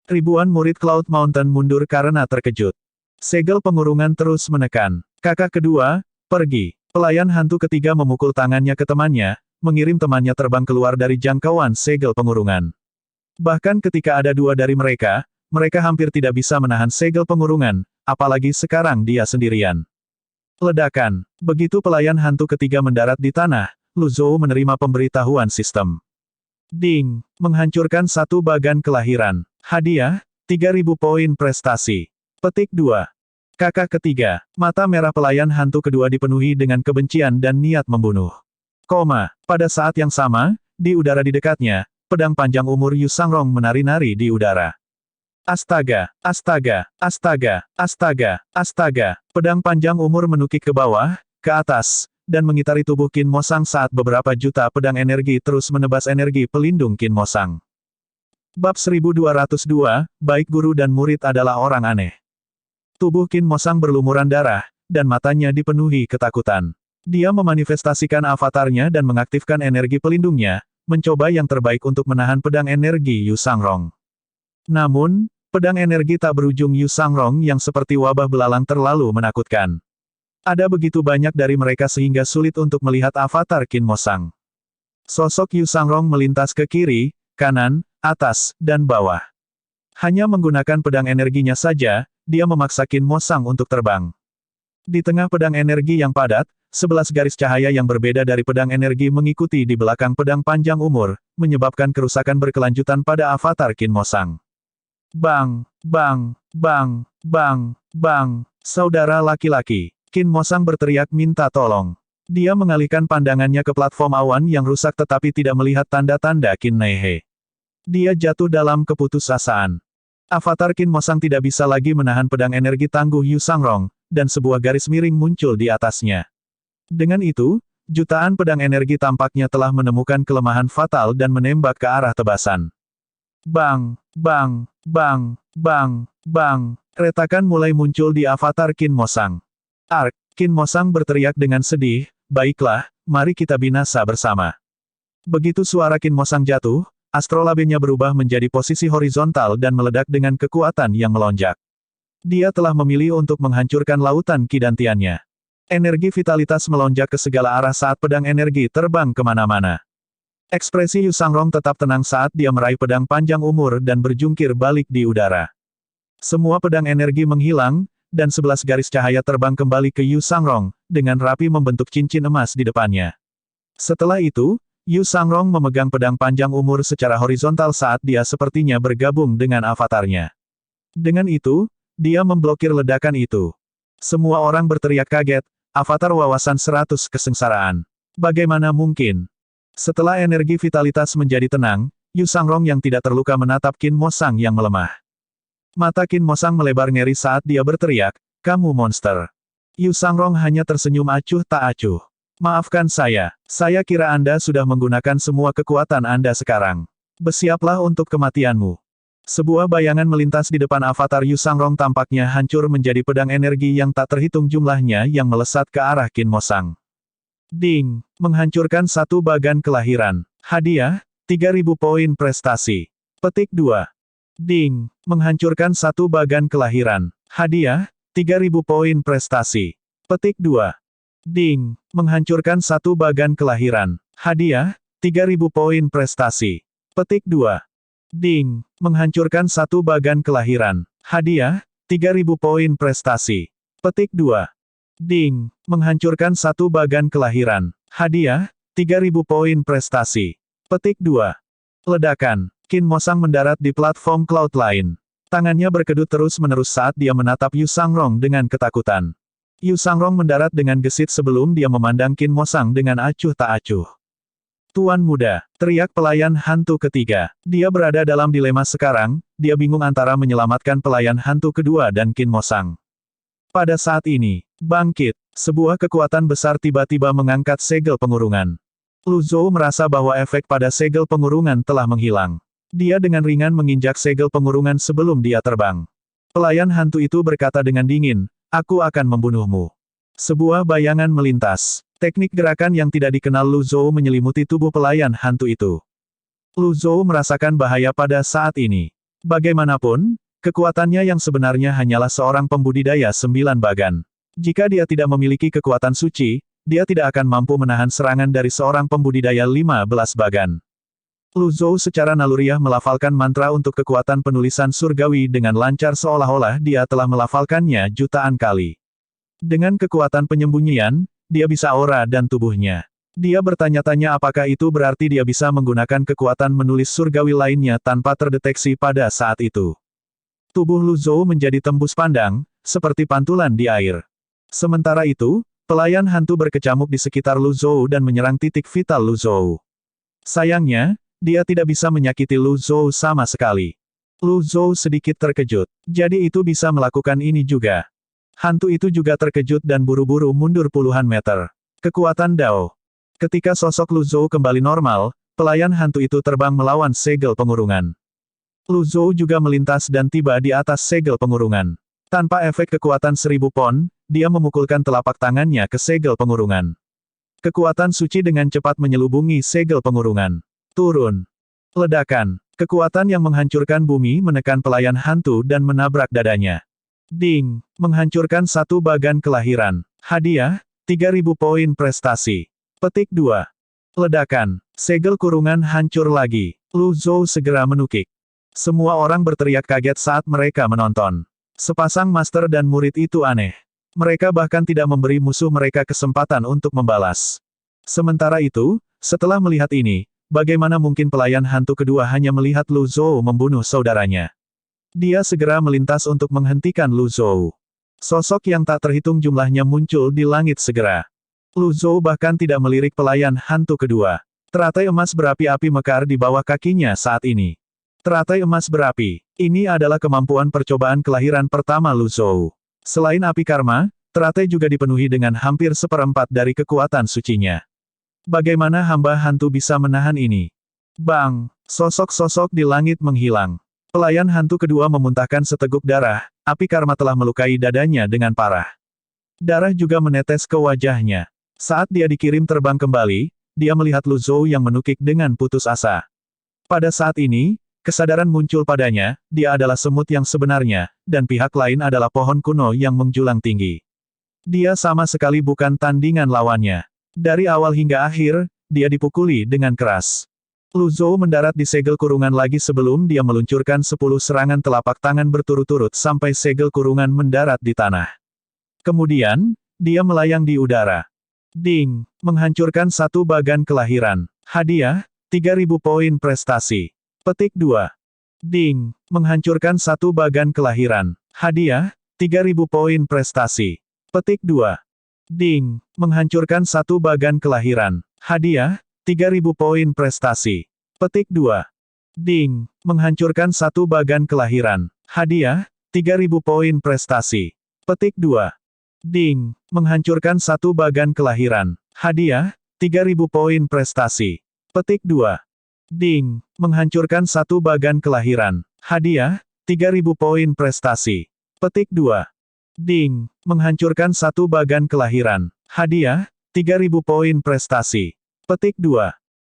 Ribuan murid Cloud Mountain mundur karena terkejut. Segel pengurungan terus menekan. Kakak kedua, pergi. Pelayan hantu ketiga memukul tangannya ke temannya, mengirim temannya terbang keluar dari jangkauan segel pengurungan. Bahkan ketika ada dua dari mereka, mereka hampir tidak bisa menahan segel pengurungan, apalagi sekarang dia sendirian. Ledakan. Begitu pelayan hantu ketiga mendarat di tanah, Lu Zhou menerima pemberitahuan sistem. Ding! Menghancurkan satu bagan kelahiran. Hadiah, 3000 poin prestasi. Petik 2. Kakak ketiga, mata merah pelayan hantu kedua dipenuhi dengan kebencian dan niat membunuh. Pada saat yang sama, di udara di dekatnya, pedang panjang umur Yu Sangrong menari-nari di udara. Astaga, astaga, astaga, astaga, astaga. Pedang panjang umur menukik ke bawah, ke atas, dan mengitari tubuh Qin Mosang saat beberapa juta pedang energi terus menebas energi pelindung Qin Mosang. Bab 1202, baik guru dan murid adalah orang aneh. Tubuh Qin Mosang berlumuran darah, dan matanya dipenuhi ketakutan. Dia memanifestasikan avatarnya dan mengaktifkan energi pelindungnya, mencoba yang terbaik untuk menahan pedang energi Yu Sangrong. Namun, pedang energi tak berujung Yu Sangrong yang seperti wabah belalang terlalu menakutkan. Ada begitu banyak dari mereka sehingga sulit untuk melihat avatar Qin Mosang. Sosok Yu Sangrong melintas ke kiri, kanan, atas, dan bawah. Hanya menggunakan pedang energinya saja, dia memaksa Qin Mosang untuk terbang. Di tengah pedang energi yang padat, 11 garis cahaya yang berbeda dari pedang energi mengikuti di belakang pedang panjang umur, menyebabkan kerusakan berkelanjutan pada avatar Qin Mosang. Bang! Bang! Bang! Bang! Bang! Saudara laki-laki. Qin Mosang berteriak minta tolong. Dia mengalihkan pandangannya ke platform awan yang rusak tetapi tidak melihat tanda-tanda Qin Naihe. Dia jatuh dalam keputusasaan. Avatar Qin Mosang tidak bisa lagi menahan pedang energi tangguh Yu Sangrong, dan sebuah garis miring muncul di atasnya. Dengan itu, jutaan pedang energi tampaknya telah menemukan kelemahan fatal dan menembak ke arah tebasan. Bang! Bang! Bang! Bang! Bang! Retakan mulai muncul di avatar Qin Mosang. Ark! Qin Mosang berteriak dengan sedih, baiklah, mari kita binasa bersama. Begitu suara Qin Mosang jatuh, astrolabenya berubah menjadi posisi horizontal dan meledak dengan kekuatan yang melonjak. Dia telah memilih untuk menghancurkan lautan kidantiannya. Energi vitalitas melonjak ke segala arah saat pedang energi terbang kemana-mana. Ekspresi Yu Sangrong tetap tenang saat dia meraih pedang panjang umur dan berjungkir balik di udara. Semua pedang energi menghilang, dan 11 garis cahaya terbang kembali ke Yu Sangrong, dengan rapi membentuk cincin emas di depannya. Setelah itu, Yu Sangrong memegang pedang panjang umur secara horizontal saat dia sepertinya bergabung dengan avatarnya. Dengan itu, dia memblokir ledakan itu. Semua orang berteriak kaget, avatar wawasan 100 kesengsaraan. Bagaimana mungkin? Setelah energi vitalitas menjadi tenang, Yu Sangrong yang tidak terluka menatap Qin Mosang yang melemah. Mata Qin Mosang melebar ngeri saat dia berteriak, kamu monster. Yu Sangrong hanya tersenyum acuh tak acuh. Maafkan saya kira Anda sudah menggunakan semua kekuatan Anda sekarang. Bersiaplah untuk kematianmu. Sebuah bayangan melintas di depan avatar Yu Sangrong tampaknya hancur menjadi pedang energi yang tak terhitung jumlahnya yang melesat ke arah Qin Mo Sang. Ding! Menghancurkan satu bagan kelahiran. Hadiah, 3.000 poin prestasi. Petik 2. Ding! Menghancurkan satu bagan kelahiran. Hadiah, 3.000 poin prestasi. Petik 2. Ding! Menghancurkan satu bagan kelahiran. Hadiah, 3.000 poin prestasi. Petik 2. Ding! Menghancurkan satu bagan kelahiran. Hadiah, 3.000 poin prestasi. Petik 2. Ding! Menghancurkan satu bagan kelahiran. Hadiah, 3.000 poin prestasi. Petik 2. Ledakan. Qin Mo Sang mendarat di platform cloud lain. Tangannya berkedut terus-menerus saat dia menatap Yu Sangrong dengan ketakutan. Yu Sangrong mendarat dengan gesit sebelum dia memandang Qin Mo Sang dengan acuh tak acuh. Tuan muda, teriak pelayan hantu ketiga. Dia berada dalam dilema sekarang, dia bingung antara menyelamatkan pelayan hantu kedua dan Qin Mo Sang. Pada saat ini, bangkit, sebuah kekuatan besar tiba-tiba mengangkat segel pengurungan. Lu Zhou merasa bahwa efek pada segel pengurungan telah menghilang. Dia dengan ringan menginjak segel pengurungan sebelum dia terbang. Pelayan hantu itu berkata dengan dingin, "Aku akan membunuhmu." Sebuah bayangan melintas. Teknik gerakan yang tidak dikenal Lu Zhou menyelimuti tubuh pelayan hantu itu. Lu Zhou merasakan bahaya pada saat ini. Bagaimanapun, kekuatannya yang sebenarnya hanyalah seorang pembudidaya 9 bagan. Jika dia tidak memiliki kekuatan suci, dia tidak akan mampu menahan serangan dari seorang pembudidaya 15 bagan. Lu Zhou secara naluriah melafalkan mantra untuk kekuatan penulisan surgawi dengan lancar seolah-olah dia telah melafalkannya jutaan kali. Dengan kekuatan penyembunyian, dia bisa aura dan tubuhnya. Dia bertanya-tanya apakah itu berarti dia bisa menggunakan kekuatan menulis surgawi lainnya tanpa terdeteksi pada saat itu. Tubuh Lu Zhou menjadi tembus pandang, seperti pantulan di air. Sementara itu, pelayan hantu berkecamuk di sekitar Lu Zhou dan menyerang titik vital Lu Zhou. Sayangnya, dia tidak bisa menyakiti Lu Zhou sama sekali. Lu Zhou sedikit terkejut. Jadi itu bisa melakukan ini juga. Hantu itu juga terkejut dan buru-buru mundur puluhan meter. Kekuatan Dao. Ketika sosok Lu Zhou kembali normal, pelayan hantu itu terbang melawan segel pengurungan. Lu Zhou juga melintas dan tiba di atas segel pengurungan. Tanpa efek kekuatan 1000 pon, dia memukulkan telapak tangannya ke segel pengurungan. Kekuatan suci dengan cepat menyelubungi segel pengurungan. Turun. Ledakan. Kekuatan yang menghancurkan bumi menekan pelayan hantu dan menabrak dadanya. Ding! Menghancurkan satu bagan kelahiran. Hadiah, 3.000 poin prestasi. Petik 2. Ledakan. Segel kurungan hancur lagi. Lu Zhou segera menukik. Semua orang berteriak kaget saat mereka menonton. Sepasang master dan murid itu aneh. Mereka bahkan tidak memberi musuh mereka kesempatan untuk membalas. Sementara itu, setelah melihat ini, bagaimana mungkin pelayan hantu kedua hanya melihat Lu Zhou membunuh saudaranya? Dia segera melintas untuk menghentikan Lu Zhou. Sosok yang tak terhitung jumlahnya muncul di langit segera. Lu Zhou bahkan tidak melirik pelayan hantu kedua. Teratai emas berapi-api mekar di bawah kakinya saat ini. Teratai emas berapi. Ini adalah kemampuan percobaan kelahiran pertama Lu Zhou. Selain api karma, teratai juga dipenuhi dengan hampir seperempat dari kekuatan sucinya. Bagaimana hamba hantu bisa menahan ini? Bang! Sosok-sosok di langit menghilang. Pelayan hantu kedua memuntahkan seteguk darah, api karma telah melukai dadanya dengan parah. Darah juga menetes ke wajahnya. Saat dia dikirim terbang kembali, dia melihat Lu Zhou yang menukik dengan putus asa. Pada saat ini, kesadaran muncul padanya, dia adalah semut yang sebenarnya, dan pihak lain adalah pohon kuno yang menjulang tinggi. Dia sama sekali bukan tandingan lawannya. Dari awal hingga akhir, dia dipukuli dengan keras. Lu Zhou mendarat di segel kurungan lagi sebelum dia meluncurkan 10 serangan telapak tangan berturut-turut sampai segel kurungan mendarat di tanah. Kemudian, dia melayang di udara. Ding! Menghancurkan satu bagan kelahiran. Hadiah, 3.000 poin prestasi. Petik 2. Ding! Menghancurkan satu bagan kelahiran. Hadiah, 3.000 poin prestasi. Petik 2. Ding! Menghancurkan satu bagan kelahiran. Hadiah, 3.000 poin prestasi. Petik 2. Ding! Menghancurkan satu bagan kelahiran. Hadiah, 3.000 poin prestasi. Petik 2. Ding! Menghancurkan satu bagan kelahiran. Hadiah, 3.000 poin prestasi. Petik 2. Ding, menghancurkan satu bagan kelahiran. Hadiah, 3.000 poin prestasi. Petik 2. Ding, menghancurkan satu bagan kelahiran. Hadiah, 3.000 poin prestasi. Petik 2.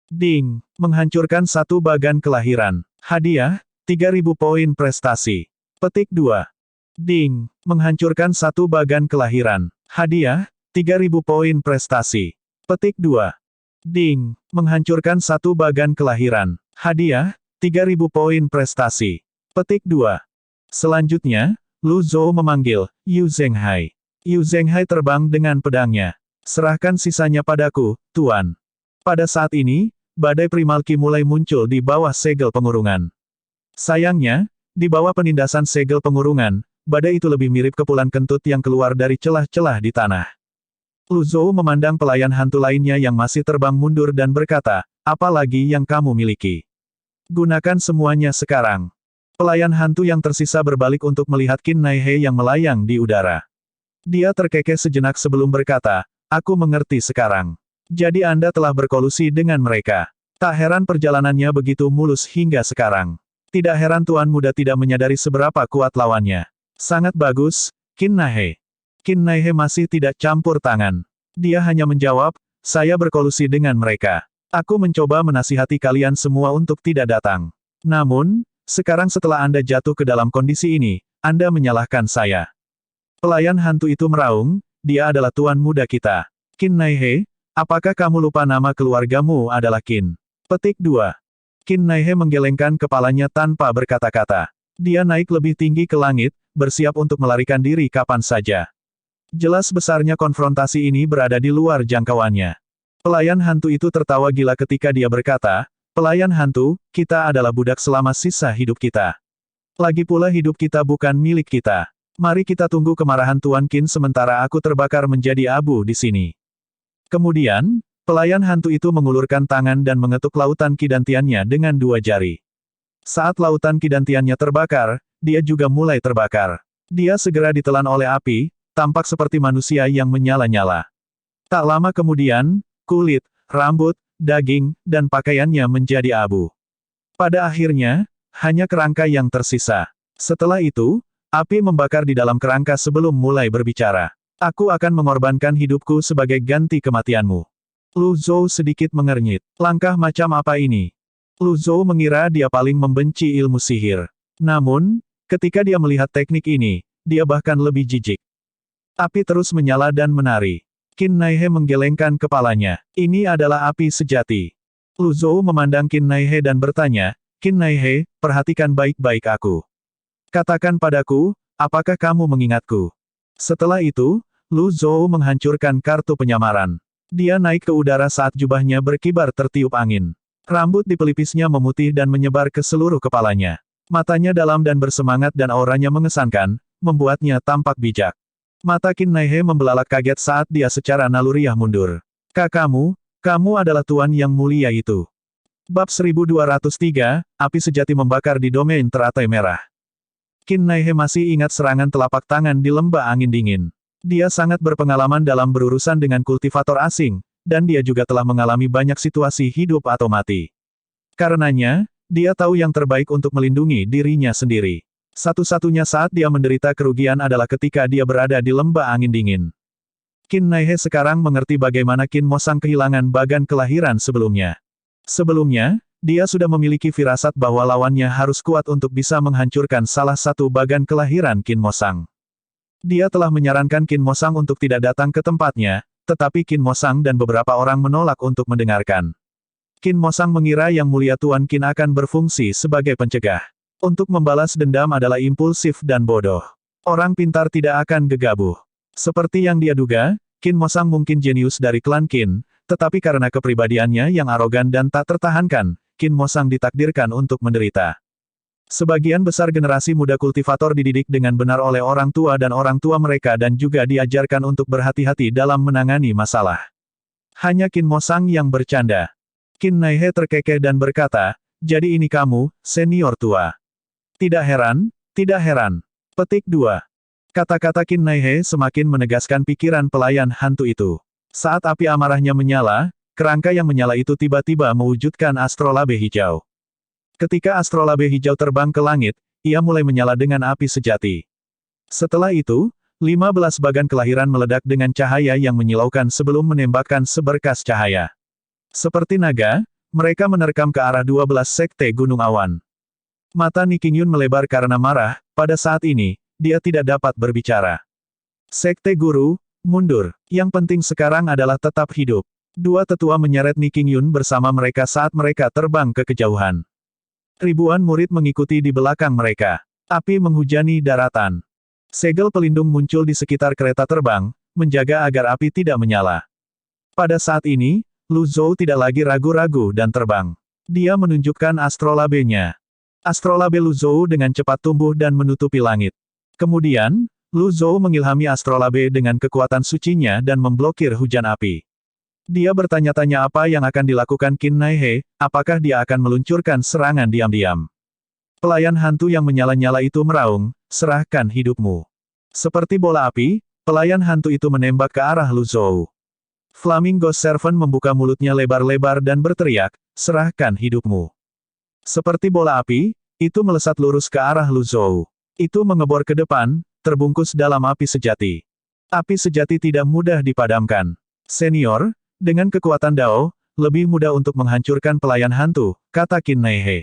Ding, menghancurkan satu bagan kelahiran. Hadiah, 3.000 poin prestasi. Petik 2. Ding, menghancurkan satu bagan kelahiran. Hadiah, 3.000 poin prestasi. Petik 2. Ding, menghancurkan satu bagan kelahiran. Hadiah, 3.000 poin prestasi. Petik 2. Selanjutnya, Lu Zhou memanggil Yu Zhenghai. Yu Zhenghai terbang dengan pedangnya. Serahkan sisanya padaku, Tuan. Pada saat ini, badai primalki mulai muncul di bawah segel pengurungan. Sayangnya, di bawah penindasan segel pengurungan, badai itu lebih mirip kepulan kentut yang keluar dari celah-celah di tanah. Lu Zhou memandang pelayan hantu lainnya yang masih terbang mundur dan berkata, apa lagi yang kamu miliki? Gunakan semuanya sekarang. Pelayan hantu yang tersisa berbalik untuk melihat Qin Naihe yang melayang di udara. Dia terkekeh sejenak sebelum berkata, aku mengerti sekarang. Jadi Anda telah berkolusi dengan mereka. Tak heran perjalanannya begitu mulus hingga sekarang. Tidak heran Tuan Muda tidak menyadari seberapa kuat lawannya. Sangat bagus, Qin Naihe. Qin Naihe masih tidak campur tangan. Dia hanya menjawab, saya berkolusi dengan mereka. Aku mencoba menasihati kalian semua untuk tidak datang. Namun, sekarang setelah Anda jatuh ke dalam kondisi ini, Anda menyalahkan saya. Pelayan hantu itu meraung, dia adalah Tuan Muda kita. Qin Naihe, apakah kamu lupa nama keluargamu adalah Qin? Petik 2. Qin Naihe menggelengkan kepalanya tanpa berkata-kata. Dia naik lebih tinggi ke langit, bersiap untuk melarikan diri kapan saja. Jelas besarnya konfrontasi ini berada di luar jangkauannya. Pelayan hantu itu tertawa gila ketika dia berkata, pelayan hantu, kita adalah budak selama sisa hidup kita. Lagi pula hidup kita bukan milik kita. Mari kita tunggu kemarahan Tuan Qin sementara aku terbakar menjadi abu di sini. Kemudian, pelayan hantu itu mengulurkan tangan dan mengetuk lautan kidantiannya dengan 2 jari. Saat lautan kidantiannya terbakar, dia juga mulai terbakar. Dia segera ditelan oleh api, tampak seperti manusia yang menyala-nyala. Tak lama kemudian, kulit, rambut, daging, dan pakaiannya menjadi abu. Pada akhirnya, hanya kerangka yang tersisa. Setelah itu, api membakar di dalam kerangka sebelum mulai berbicara. Aku akan mengorbankan hidupku sebagai ganti kematianmu. Lu Zhou sedikit mengernyit. Langkah macam apa ini? Lu Zhou mengira dia paling membenci ilmu sihir. Namun, ketika dia melihat teknik ini, dia bahkan lebih jijik. Api terus menyala dan menari. Qin Naihe menggelengkan kepalanya. Ini adalah api sejati. Lu Zhou memandang Qin Naihe dan bertanya, Qin Naihe, perhatikan baik-baik aku. Katakan padaku, apakah kamu mengingatku? Setelah itu, Lu Zhou menghancurkan kartu penyamaran. Dia naik ke udara saat jubahnya berkibar tertiup angin. Rambut di pelipisnya memutih dan menyebar ke seluruh kepalanya. Matanya dalam dan bersemangat dan auranya mengesankan, membuatnya tampak bijak. Mata Qin Naihe membelalak kaget saat dia secara naluriah mundur. Kamu adalah Tuan yang mulia itu. Bab 1203, api sejati membakar di domain teratai merah. Qin Naihe masih ingat serangan telapak tangan di lembah angin dingin. Dia sangat berpengalaman dalam berurusan dengan kultivator asing, dan dia juga telah mengalami banyak situasi hidup atau mati. Karenanya, dia tahu yang terbaik untuk melindungi dirinya sendiri. Satu-satunya saat dia menderita kerugian adalah ketika dia berada di lembah angin dingin. Qin Naihe sekarang mengerti bagaimana Qin Mosang kehilangan bagan kelahiran sebelumnya. Sebelumnya, dia sudah memiliki firasat bahwa lawannya harus kuat untuk bisa menghancurkan salah satu bagan kelahiran Qin Mosang. Dia telah menyarankan Qin Mosang untuk tidak datang ke tempatnya, tetapi Qin Mosang dan beberapa orang menolak untuk mendengarkan. Qin Mosang mengira Yang Mulia Tuan Qin akan berfungsi sebagai pencegah. Untuk membalas dendam adalah impulsif dan bodoh. Orang pintar tidak akan gegabah. Seperti yang dia duga, Qin Mosang mungkin jenius dari klan Qin, tetapi karena kepribadiannya yang arogan dan tak tertahankan, Qin Mosang ditakdirkan untuk menderita. Sebagian besar generasi muda kultivator dididik dengan benar oleh orang tua mereka dan juga diajarkan untuk berhati-hati dalam menangani masalah. Hanya Qin Mosang yang bercanda. Qin Naihe terkekeh dan berkata, jadi ini kamu, senior tua. Tidak heran, tidak heran. Petik 2. Kata-kata Qin Naihe semakin menegaskan pikiran pelayan hantu itu. Saat api amarahnya menyala, kerangka yang menyala itu tiba-tiba mewujudkan astrolabe hijau. Ketika astrolabe hijau terbang ke langit, ia mulai menyala dengan api sejati. Setelah itu, 15 bagan kelahiran meledak dengan cahaya yang menyilaukan sebelum menembakkan seberkas cahaya. Seperti naga, mereka menerkam ke arah 12 sekte gunung awan. Mata Niking Yun melebar karena marah, pada saat ini, dia tidak dapat berbicara. Sekte guru, mundur. Yang penting sekarang adalah tetap hidup. Dua tetua menyeret Niking Yun bersama mereka saat mereka terbang ke kejauhan. Ribuan murid mengikuti di belakang mereka. Api menghujani daratan. Segel pelindung muncul di sekitar kereta terbang, menjaga agar api tidak menyala. Pada saat ini, Lu Zhou tidak lagi ragu-ragu dan terbang. Dia menunjukkan astrolabenya. Astrolabe Lu Zhou dengan cepat tumbuh dan menutupi langit. Kemudian, Lu Zhou mengilhami astrolabe dengan kekuatan sucinya dan memblokir hujan api. Dia bertanya-tanya apa yang akan dilakukan Qin Nai He, apakah dia akan meluncurkan serangan diam-diam. Pelayan hantu yang menyala-nyala itu meraung, serahkan hidupmu. Seperti bola api, pelayan hantu itu menembak ke arah Lu Zhou. Flaming Ghost Servant membuka mulutnya lebar-lebar dan berteriak, serahkan hidupmu. Seperti bola api, itu melesat lurus ke arah Lu Zhou. Itu mengebor ke depan, terbungkus dalam api sejati. Api sejati tidak mudah dipadamkan. Senior, dengan kekuatan Dao, lebih mudah untuk menghancurkan pelayan hantu, kata Qin Nai He.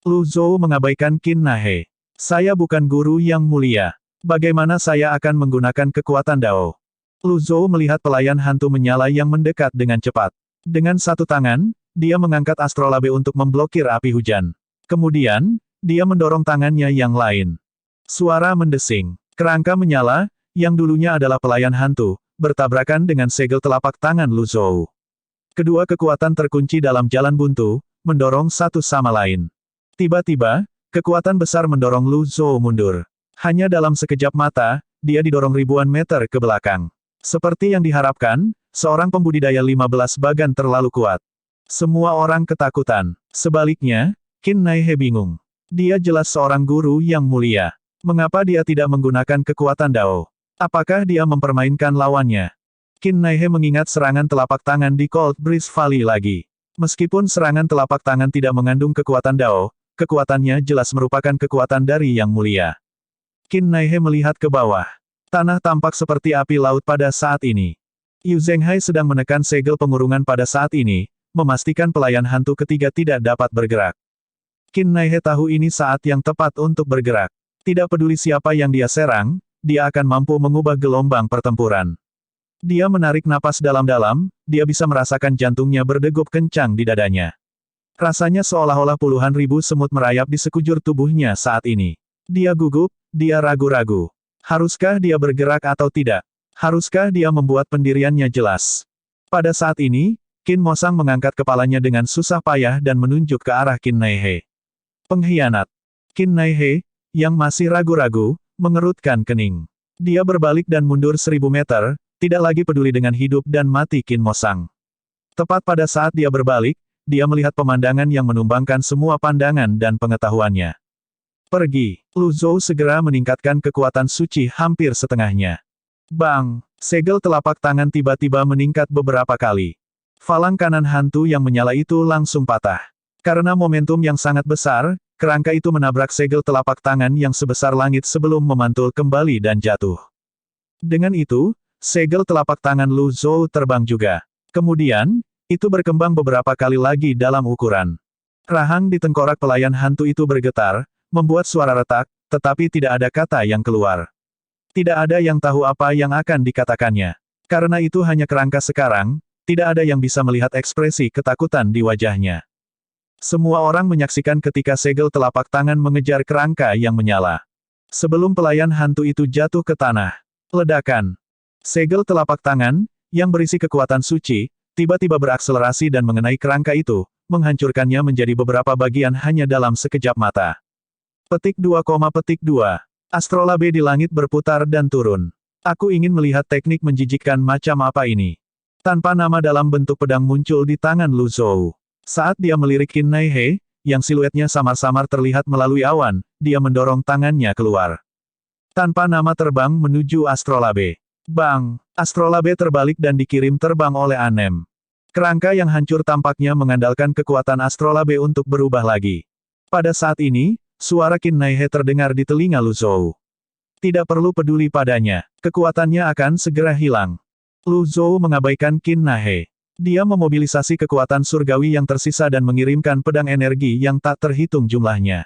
Lu Zhou mengabaikan Qin Nai He. Saya bukan guru yang mulia. Bagaimana saya akan menggunakan kekuatan Dao? Lu Zhou melihat pelayan hantu menyala yang mendekat dengan cepat. Dengan satu tangan, dia mengangkat astrolabe untuk memblokir api hujan. Kemudian, dia mendorong tangannya yang lain. Suara mendesing. Kerangka menyala, yang dulunya adalah pelayan hantu, bertabrakan dengan segel telapak tangan Lu Zhou. Kedua kekuatan terkunci dalam jalan buntu, mendorong satu sama lain. Tiba-tiba, kekuatan besar mendorong Lu Zhou mundur. Hanya dalam sekejap mata, dia didorong ribuan meter ke belakang. Seperti yang diharapkan, seorang pembudidaya 15 bagan terlalu kuat. Semua orang ketakutan. Sebaliknya, Qin Nai He bingung. Dia jelas seorang guru yang mulia. Mengapa dia tidak menggunakan kekuatan Dao? Apakah dia mempermainkan lawannya? Qin Nai He mengingat serangan telapak tangan di Cold Breeze Valley lagi. Meskipun serangan telapak tangan tidak mengandung kekuatan Dao, kekuatannya jelas merupakan kekuatan dari yang mulia. Qin Nai He melihat ke bawah. Tanah tampak seperti api laut pada saat ini. Yu Zhenghai sedang menekan segel pengurungan pada saat ini, memastikan pelayan hantu ketiga tidak dapat bergerak. Qin Nai He tahu ini saat yang tepat untuk bergerak. Tidak peduli siapa yang dia serang, dia akan mampu mengubah gelombang pertempuran. Dia menarik napas dalam-dalam, dia bisa merasakan jantungnya berdegup kencang di dadanya. Rasanya seolah-olah puluhan ribu semut merayap di sekujur tubuhnya saat ini. Dia gugup, dia ragu-ragu. Haruskah dia bergerak atau tidak? Haruskah dia membuat pendiriannya jelas? Pada saat ini, Qin Mosang mengangkat kepalanya dengan susah payah dan menunjuk ke arah Qin Nai He. Pengkhianat. Qin Nai He, yang masih ragu-ragu, mengerutkan kening. Dia berbalik dan mundur 1000 meter, tidak lagi peduli dengan hidup dan mati Qin Mosang. Tepat pada saat dia berbalik, dia melihat pemandangan yang menumbangkan semua pandangan dan pengetahuannya. Pergi. Lu Zhou segera meningkatkan kekuatan suci hampir setengahnya. Bang! Segel telapak tangan tiba-tiba meningkat beberapa kali. Falang kanan hantu yang menyala itu langsung patah. Karena momentum yang sangat besar, kerangka itu menabrak segel telapak tangan yang sebesar langit sebelum memantul kembali dan jatuh. Dengan itu, segel telapak tangan Lu Zhou terbang juga. Kemudian, itu berkembang beberapa kali lagi dalam ukuran. Rahang di tengkorak pelayan hantu itu bergetar, membuat suara retak, tetapi tidak ada kata yang keluar. Tidak ada yang tahu apa yang akan dikatakannya. Karena itu hanya kerangka sekarang, tidak ada yang bisa melihat ekspresi ketakutan di wajahnya. Semua orang menyaksikan ketika segel telapak tangan mengejar kerangka yang menyala. Sebelum pelayan hantu itu jatuh ke tanah. Ledakan. Segel telapak tangan, yang berisi kekuatan suci, tiba-tiba berakselerasi dan mengenai kerangka itu, menghancurkannya menjadi beberapa bagian hanya dalam sekejap mata. Petik 2, petik 2. Astrolabe di langit berputar dan turun. Aku ingin melihat teknik menjijikkan macam apa ini. Tanpa nama dalam bentuk pedang muncul di tangan Lu Zhou. Saat dia melirik Qin Nai He, yang siluetnya samar-samar terlihat melalui awan, dia mendorong tangannya keluar. Tanpa nama terbang menuju astrolabe. Bang! Astrolabe terbalik dan dikirim terbang oleh Anem. Kerangka yang hancur tampaknya mengandalkan kekuatan astrolabe untuk berubah lagi. Pada saat ini, suara Qin Naihe terdengar di telinga Lu Zhou. Tidak perlu peduli padanya, kekuatannya akan segera hilang. Lu Zhou mengabaikan Qin Naihe. Dia memobilisasi kekuatan surgawi yang tersisa dan mengirimkan pedang energi yang tak terhitung jumlahnya.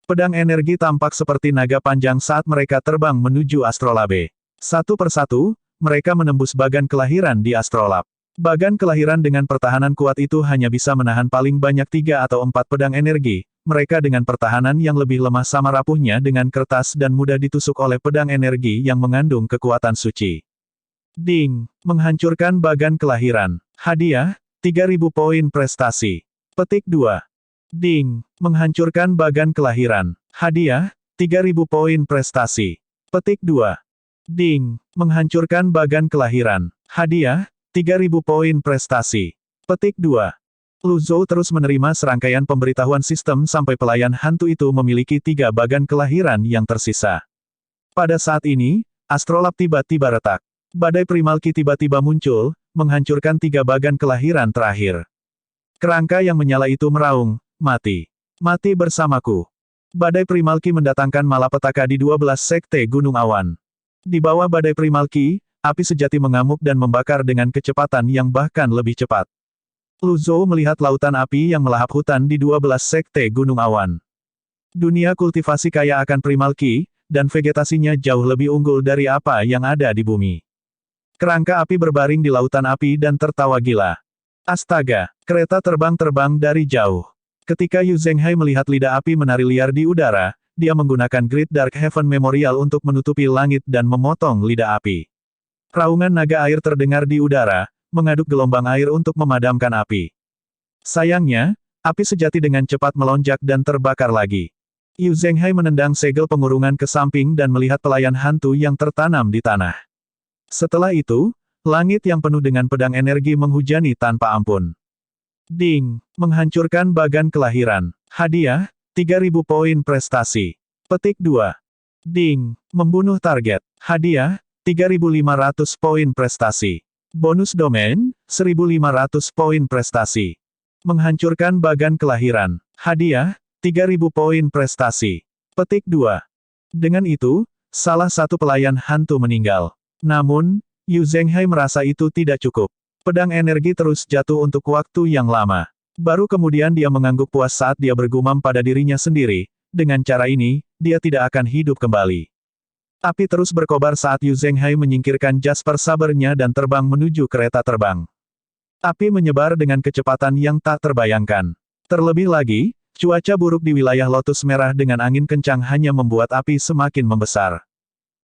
Pedang energi tampak seperti naga panjang saat mereka terbang menuju astrolabe. Satu persatu, mereka menembus bagan kelahiran di astrolab. Bagan kelahiran dengan pertahanan kuat itu hanya bisa menahan paling banyak 3 atau 4 pedang energi. Mereka dengan pertahanan yang lebih lemah sama rapuhnya dengan kertas dan mudah ditusuk oleh pedang energi yang mengandung kekuatan suci. Ding! Menghancurkan bagan kelahiran. Hadiah, 3.000 poin prestasi. Petik 2. Ding! Menghancurkan bagan kelahiran. Hadiah, 3.000 poin prestasi. Petik 2. Ding! Menghancurkan bagan kelahiran. Hadiah, 3.000 poin prestasi. Petik 2. Lu Zhou terus menerima serangkaian pemberitahuan sistem sampai pelayan hantu itu memiliki 3 bagan kelahiran yang tersisa. Pada saat ini, astrolab tiba-tiba retak. Badai primalki tiba-tiba muncul, menghancurkan 3 bagan kelahiran terakhir. Kerangka yang menyala itu meraung, mati. Mati bersamaku. Badai primalki mendatangkan malapetaka di 12 sekte Gunung Awan. Di bawah badai primalki, api sejati mengamuk dan membakar dengan kecepatan yang bahkan lebih cepat. Lu Zhou melihat lautan api yang melahap hutan di 12 sekte Gunung Awan. Dunia kultivasi kaya akan primalki, dan vegetasinya jauh lebih unggul dari apa yang ada di bumi. Kerangka api berbaring di lautan api dan tertawa gila. Astaga, kereta terbang dari jauh. Ketika Yu Zhenghai melihat lidah api menari liar di udara, dia menggunakan Great Dark Heaven Memorial untuk menutupi langit dan memotong lidah api. Raungan naga air terdengar di udara, mengaduk gelombang air untuk memadamkan api. Sayangnya, api sejati dengan cepat melonjak dan terbakar lagi. Yu Zhenghai menendang segel pengurungan ke samping dan melihat pelayan hantu yang tertanam di tanah. Setelah itu, langit yang penuh dengan pedang energi menghujani tanpa ampun. Ding! Menghancurkan bagan kelahiran. Hadiah, 3.000 poin prestasi. Petik 2. Ding! Membunuh target. Hadiah, 3.500 poin prestasi. Bonus domain, 1.500 poin prestasi. Menghancurkan bagan kelahiran. Hadiah, 3.000 poin prestasi. Petik 2. Dengan itu, salah satu pelayan hantu meninggal. Namun, Yu Zhenghai merasa itu tidak cukup. Pedang energi terus jatuh untuk waktu yang lama. Baru kemudian dia mengangguk puas saat dia bergumam pada dirinya sendiri, dengan cara ini, dia tidak akan hidup kembali. Api terus berkobar saat Yu Zhenghai menyingkirkan Jasper Sabernya dan terbang menuju kereta terbang. Api menyebar dengan kecepatan yang tak terbayangkan. Terlebih lagi, cuaca buruk di wilayah Lotus Merah dengan angin kencang hanya membuat api semakin membesar.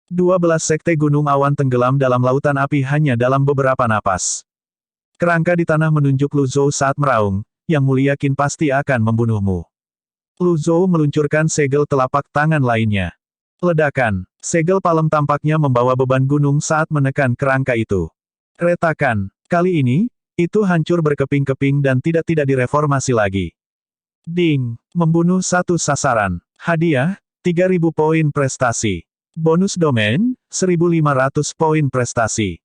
12 sekte gunung awan tenggelam dalam lautan api hanya dalam beberapa napas. Kerangka di tanah menunjuk Lu Zhou saat meraung, yang mulia Qin pasti akan membunuhmu. Lu Zhou meluncurkan segel telapak tangan lainnya. Ledakan, segel palem tampaknya membawa beban gunung saat menekan kerangka itu. Retakan, kali ini, itu hancur berkeping-keping dan tidak direformasi lagi. Ding! Membunuh satu sasaran. Hadiah, 3.000 poin prestasi. Bonus domain, 1.500 poin prestasi.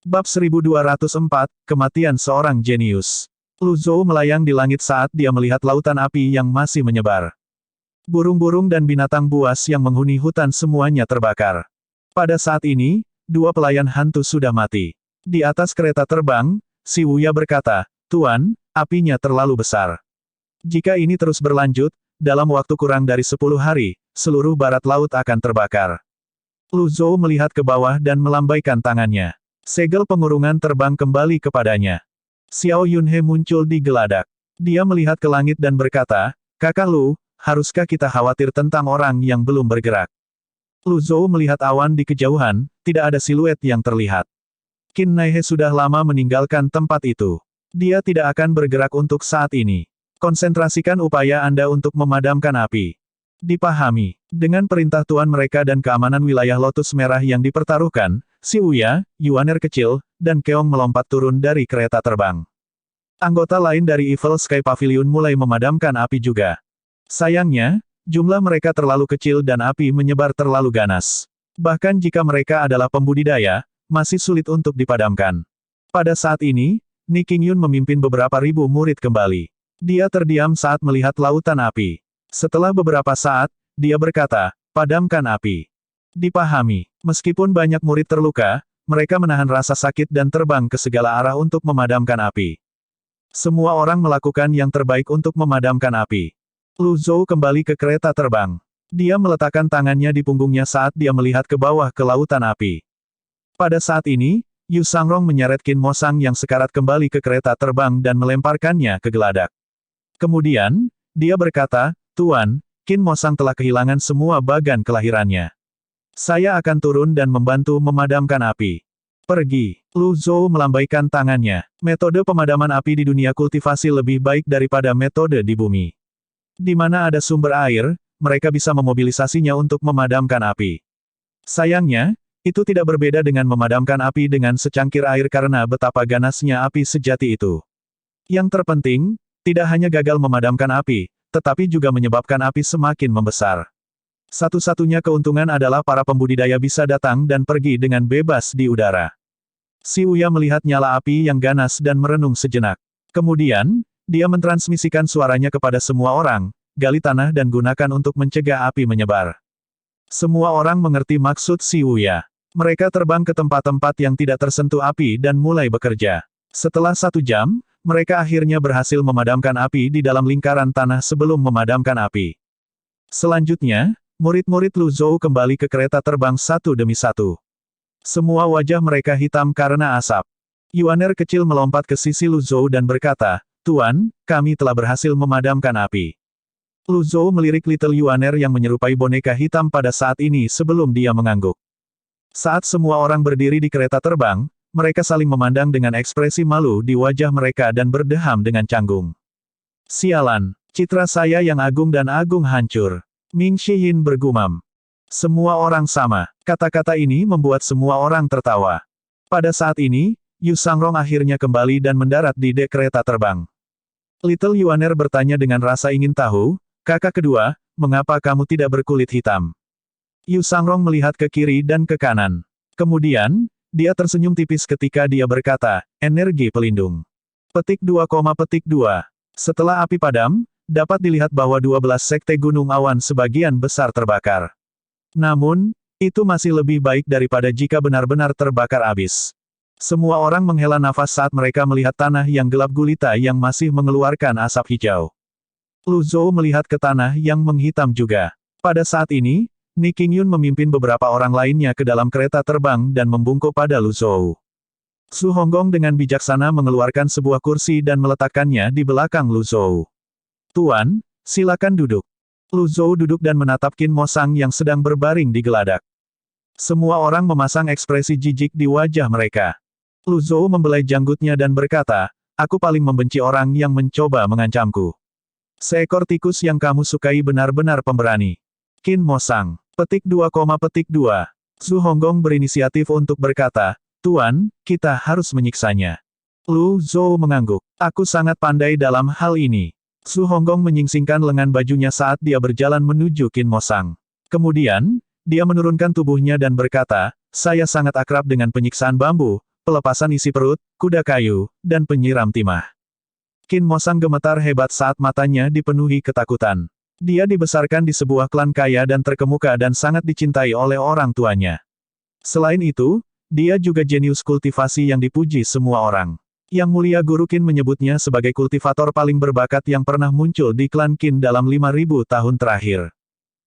Bab 1204, Kematian Seorang Jenius. Lu Zhou melayang di langit saat dia melihat lautan api yang masih menyebar. Burung-burung dan binatang buas yang menghuni hutan semuanya terbakar. Pada saat ini, 2 pelayan hantu sudah mati. Di atas kereta terbang, si Wuya berkata, "Tuan, apinya terlalu besar. Jika ini terus berlanjut, dalam waktu kurang dari 10 hari, seluruh barat laut akan terbakar." Lu Zhou melihat ke bawah dan melambaikan tangannya. Segel pengurungan terbang kembali kepadanya. Xiao Yunhe muncul di geladak. Dia melihat ke langit dan berkata, "Kakak Lu, haruskah kita khawatir tentang orang yang belum bergerak?" Lu Zhou melihat awan di kejauhan, tidak ada siluet yang terlihat. Qin Naihe sudah lama meninggalkan tempat itu. Dia tidak akan bergerak untuk saat ini. Konsentrasikan upaya Anda untuk memadamkan api. Dipahami. Dengan perintah tuan mereka dan keamanan wilayah Lotus Merah yang dipertaruhkan, si Wuya, Yuaner kecil, dan Keong melompat turun dari kereta terbang. Anggota lain dari Evil Sky Pavilion mulai memadamkan api juga. Sayangnya, jumlah mereka terlalu kecil dan api menyebar terlalu ganas. Bahkan jika mereka adalah pembudidaya, masih sulit untuk dipadamkan. Pada saat ini, Ni Qingyun memimpin beberapa ribu murid kembali. Dia terdiam saat melihat lautan api. Setelah beberapa saat, dia berkata, "Padamkan api." Dipahami, meskipun banyak murid terluka, mereka menahan rasa sakit dan terbang ke segala arah untuk memadamkan api. Semua orang melakukan yang terbaik untuk memadamkan api. Lu Zhou kembali ke kereta terbang. Dia meletakkan tangannya di punggungnya saat dia melihat ke bawah ke lautan api. Pada saat ini, Yu Sangrong menyeret Qin Mosang yang sekarat kembali ke kereta terbang dan melemparkannya ke geladak. Kemudian, dia berkata, "Tuan, Qin Mosang telah kehilangan semua bagan kelahirannya. Saya akan turun dan membantu memadamkan api." "Pergi." Lu Zhou melambaikan tangannya. Metode pemadaman api di dunia kultivasi lebih baik daripada metode di bumi. Di mana ada sumber air, mereka bisa memobilisasinya untuk memadamkan api. Sayangnya, itu tidak berbeda dengan memadamkan api dengan secangkir air karena betapa ganasnya api sejati itu. Yang terpenting, tidak hanya gagal memadamkan api, tetapi juga menyebabkan api semakin membesar. Satu-satunya keuntungan adalah para pembudidaya bisa datang dan pergi dengan bebas di udara. Si Uya melihat nyala api yang ganas dan merenung sejenak. Kemudian, dia mentransmisikan suaranya kepada semua orang, "Gali tanah dan gunakan untuk mencegah api menyebar." Semua orang mengerti maksud si Uya. Mereka terbang ke tempat-tempat yang tidak tersentuh api dan mulai bekerja. Setelah 1 jam, mereka akhirnya berhasil memadamkan api di dalam lingkaran tanah sebelum memadamkan api. Selanjutnya, murid-murid Lu Zhou kembali ke kereta terbang satu demi satu. Semua wajah mereka hitam karena asap. Yuaner kecil melompat ke sisi Lu Zhou dan berkata, "Tuan, kami telah berhasil memadamkan api." Lu Zhou melirik Little Yuaner yang menyerupai boneka hitam pada saat ini sebelum dia mengangguk. Saat semua orang berdiri di kereta terbang, mereka saling memandang dengan ekspresi malu di wajah mereka dan berdeham dengan canggung. "Sialan, citra saya yang agung dan agung hancur." Ming Shiyin bergumam. "Semua orang sama." Kata-kata ini membuat semua orang tertawa. Pada saat ini, Yu Sangrong akhirnya kembali dan mendarat di dek kereta terbang. Little Yuaner bertanya dengan rasa ingin tahu, "Kakak kedua, mengapa kamu tidak berkulit hitam?" Yu Sangrong melihat ke kiri dan ke kanan. Kemudian, dia tersenyum tipis ketika dia berkata, "Energi pelindung." Petik 2,2. Setelah api padam, dapat dilihat bahwa 12 sekte gunung awan sebagian besar terbakar. Namun, itu masih lebih baik daripada jika benar-benar terbakar habis. Semua orang menghela nafas saat mereka melihat tanah yang gelap gulita yang masih mengeluarkan asap hijau. Lu Zhou melihat ke tanah yang menghitam juga. Pada saat ini, Ni Qingyun memimpin beberapa orang lainnya ke dalam kereta terbang dan membungkuk pada Lu Zhou. Su Honggong dengan bijaksana mengeluarkan sebuah kursi dan meletakkannya di belakang Lu Zhou. "Tuan, silakan duduk." Lu Zhou duduk dan menatap Qin Mosang yang sedang berbaring di geladak. Semua orang memasang ekspresi jijik di wajah mereka. Lu Zhou membelai janggutnya dan berkata, "Aku paling membenci orang yang mencoba mengancamku. Seekor tikus yang kamu sukai benar-benar pemberani." Qin Mosang. Petik 2,2. Su Honggong berinisiatif untuk berkata, "Tuan, kita harus menyiksanya." Lu Zhou mengangguk. "Aku sangat pandai dalam hal ini." Su Honggong menyingsingkan lengan bajunya saat dia berjalan menuju Qin Mosang. Kemudian, dia menurunkan tubuhnya dan berkata, "Saya sangat akrab dengan penyiksaan bambu, pelepasan isi perut, kuda kayu, dan penyiram timah." Qin Mosang gemetar hebat saat matanya dipenuhi ketakutan. Dia dibesarkan di sebuah klan kaya dan terkemuka dan sangat dicintai oleh orang tuanya. Selain itu, dia juga jenius kultivasi yang dipuji semua orang. Yang Mulia Guru Qin menyebutnya sebagai kultivator paling berbakat yang pernah muncul di klan Qin dalam 5.000 tahun terakhir.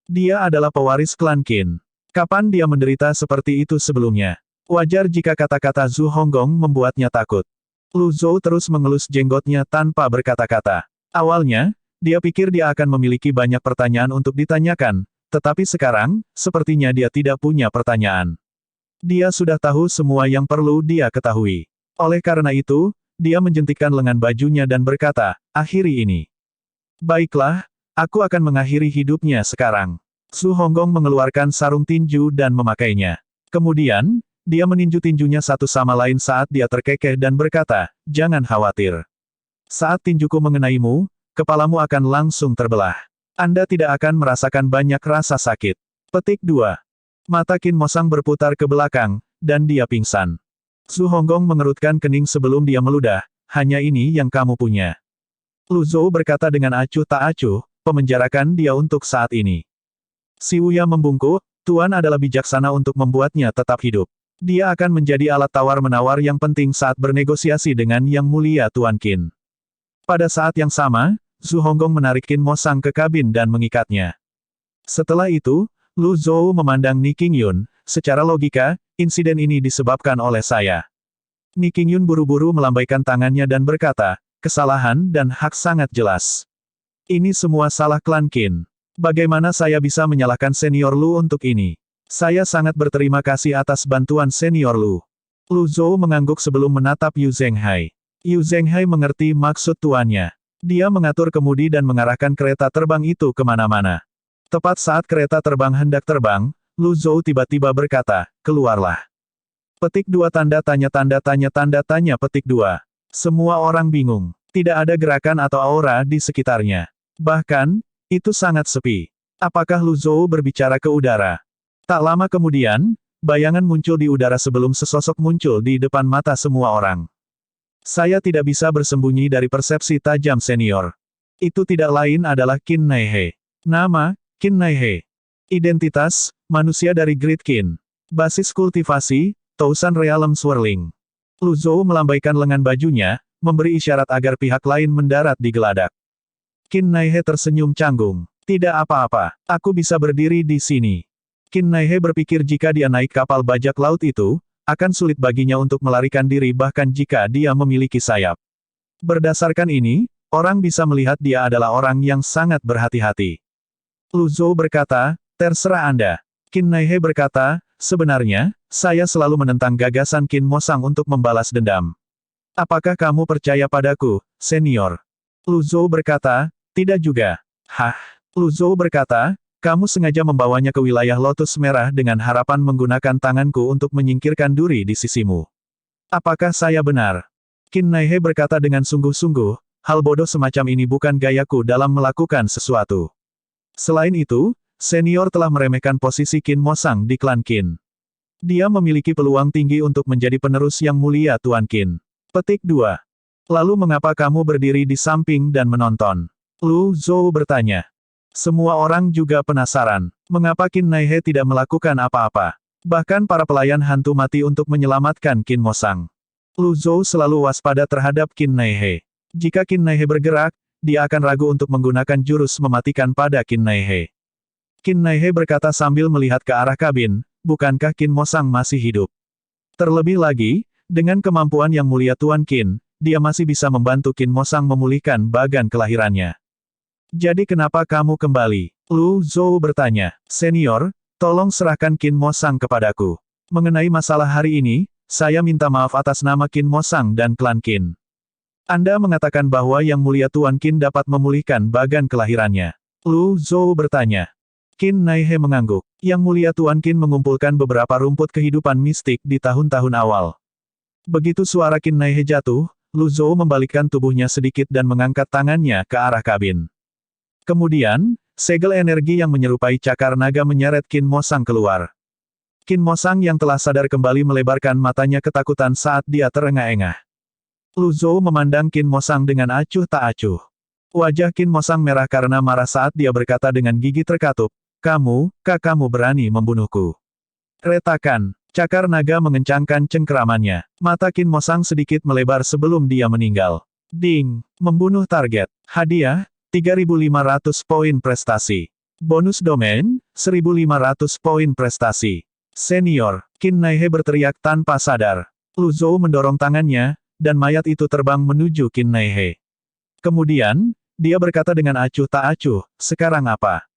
Dia adalah pewaris klan Qin. Kapan dia menderita seperti itu sebelumnya? Wajar jika kata-kata Zhu Honggong membuatnya takut. Lu Zhou terus mengelus jenggotnya tanpa berkata-kata. Awalnya, dia pikir dia akan memiliki banyak pertanyaan untuk ditanyakan, tetapi sekarang, sepertinya dia tidak punya pertanyaan. Dia sudah tahu semua yang perlu dia ketahui. Oleh karena itu, dia menjentikkan lengan bajunya dan berkata, "Akhiri ini." "Baiklah, aku akan mengakhiri hidupnya sekarang." Su Honggong mengeluarkan sarung tinju dan memakainya. Kemudian, dia meninju tinjunya satu sama lain saat dia terkekeh dan berkata, "Jangan khawatir. Saat tinjuku mengenaimu, kepalamu akan langsung terbelah. Anda tidak akan merasakan banyak rasa sakit." Petik 2. Mata Qin Mosang berputar ke belakang, dan dia pingsan. Su Honggong mengerutkan kening sebelum dia meludah, hanya ini yang kamu punya. Lu Zhou berkata dengan acuh tak acuh, pemenjarakan dia untuk saat ini. Si Wuya membungkuk, Tuan adalah bijaksana untuk membuatnya tetap hidup. Dia akan menjadi alat tawar-menawar yang penting saat bernegosiasi dengan Yang Mulia Tuan Qin. Pada saat yang sama, Zhu Honggong menarik Qin Mo Sang ke kabin dan mengikatnya. Setelah itu, Lu Zhou memandang Ni Qingyun, secara logika, insiden ini disebabkan oleh saya. Ni Qingyun buru-buru melambaikan tangannya dan berkata, kesalahan dan hak sangat jelas. Ini semua salah klan Qin. Bagaimana saya bisa menyalahkan senior Lu untuk ini? Saya sangat berterima kasih atas bantuan senior Lu. Lu Zhou mengangguk sebelum menatap Yu Zhenghai. Yu Zhenghai mengerti maksud tuannya. Dia mengatur kemudi dan mengarahkan kereta terbang itu kemana-mana. Tepat saat kereta terbang hendak terbang, Lu Zhou tiba-tiba berkata, keluarlah. Petik 2 tanda tanya petik 2. Semua orang bingung. Tidak ada gerakan atau aura di sekitarnya. Bahkan, itu sangat sepi. Apakah Lu Zhou berbicara ke udara? Tak lama kemudian, bayangan muncul di udara sebelum sesosok muncul di depan mata semua orang. Saya tidak bisa bersembunyi dari persepsi tajam senior. Itu tidak lain adalah Qin Naihe. Nama, Qin Naihe. Identitas, manusia dari Great Qin. Basis kultivasi, Tousan Realm Swirling. Lu Zhou melambaikan lengan bajunya, memberi isyarat agar pihak lain mendarat di geladak. Qin Naihe tersenyum canggung. Tidak apa-apa, aku bisa berdiri di sini. Qin Naihe berpikir jika dia naik kapal bajak laut itu, akan sulit baginya untuk melarikan diri bahkan jika dia memiliki sayap. Berdasarkan ini, orang bisa melihat dia adalah orang yang sangat berhati-hati. Lu Zhou berkata, terserah Anda. Qin Naihe berkata, sebenarnya, saya selalu menentang gagasan Qin Mo Sang untuk membalas dendam. Apakah kamu percaya padaku, senior? Lu Zhou berkata, tidak juga. Hah? Lu Zhou berkata, kamu sengaja membawanya ke wilayah Lotus Merah dengan harapan menggunakan tanganku untuk menyingkirkan duri di sisimu. Apakah saya benar? Qin Naihe berkata dengan sungguh-sungguh, hal bodoh semacam ini bukan gayaku dalam melakukan sesuatu. Selain itu, senior telah meremehkan posisi Qin Mo Sang di klan Qin. Dia memiliki peluang tinggi untuk menjadi penerus Yang Mulia Tuan Qin. Petik 2. Lalu mengapa kamu berdiri di samping dan menonton? Lu Zhou bertanya. Semua orang juga penasaran, mengapa Qin Naihe tidak melakukan apa-apa. Bahkan para pelayan hantu mati untuk menyelamatkan Qin Mo Sang. Lu Zhou selalu waspada terhadap Qin Naihe. Jika Qin Naihe bergerak, dia akan ragu untuk menggunakan jurus mematikan pada Qin Naihe. Qin Naihe berkata sambil melihat ke arah kabin, bukankah Qin Mo Sang masih hidup? Terlebih lagi, dengan kemampuan Yang Mulia Tuan Qin, dia masih bisa membantu Qin Mo Sang memulihkan bagan kelahirannya. Jadi kenapa kamu kembali? Lu Zhou bertanya. Senior, tolong serahkan Qin Mo Sang kepadaku. Mengenai masalah hari ini, saya minta maaf atas nama Qin Mo Sang dan klan Qin. Anda mengatakan bahwa Yang Mulia Tuan Qin dapat memulihkan bagan kelahirannya. Lu Zhou bertanya. Qin Naihe mengangguk. Yang Mulia Tuan Qin mengumpulkan beberapa rumput kehidupan mistik di tahun-tahun awal. Begitu suara Qin Naihe jatuh, Lu Zhou membalikkan tubuhnya sedikit dan mengangkat tangannya ke arah kabin. Kemudian, segel energi yang menyerupai cakar naga menyeret Qin Mo Sang keluar. Qin Mo Sang yang telah sadar kembali melebarkan matanya ketakutan saat dia terengah-engah. Lu Zhou memandang Qin Mo Sang dengan acuh tak acuh. Wajah Qin Mo Sang merah karena marah saat dia berkata dengan gigi terkatup, kamu berani membunuhku. Retakan. Cakar naga mengencangkan cengkeramannya. Mata Qin Mo Sang sedikit melebar sebelum dia meninggal. Ding! Membunuh target. Hadiah, 3.500 poin prestasi. Bonus domain, 1.500 poin prestasi. Senior, Qin Naihe berteriak tanpa sadar. Lu Zhou mendorong tangannya, dan mayat itu terbang menuju Qin Naihe. Kemudian, dia berkata dengan acuh tak acuh, sekarang apa?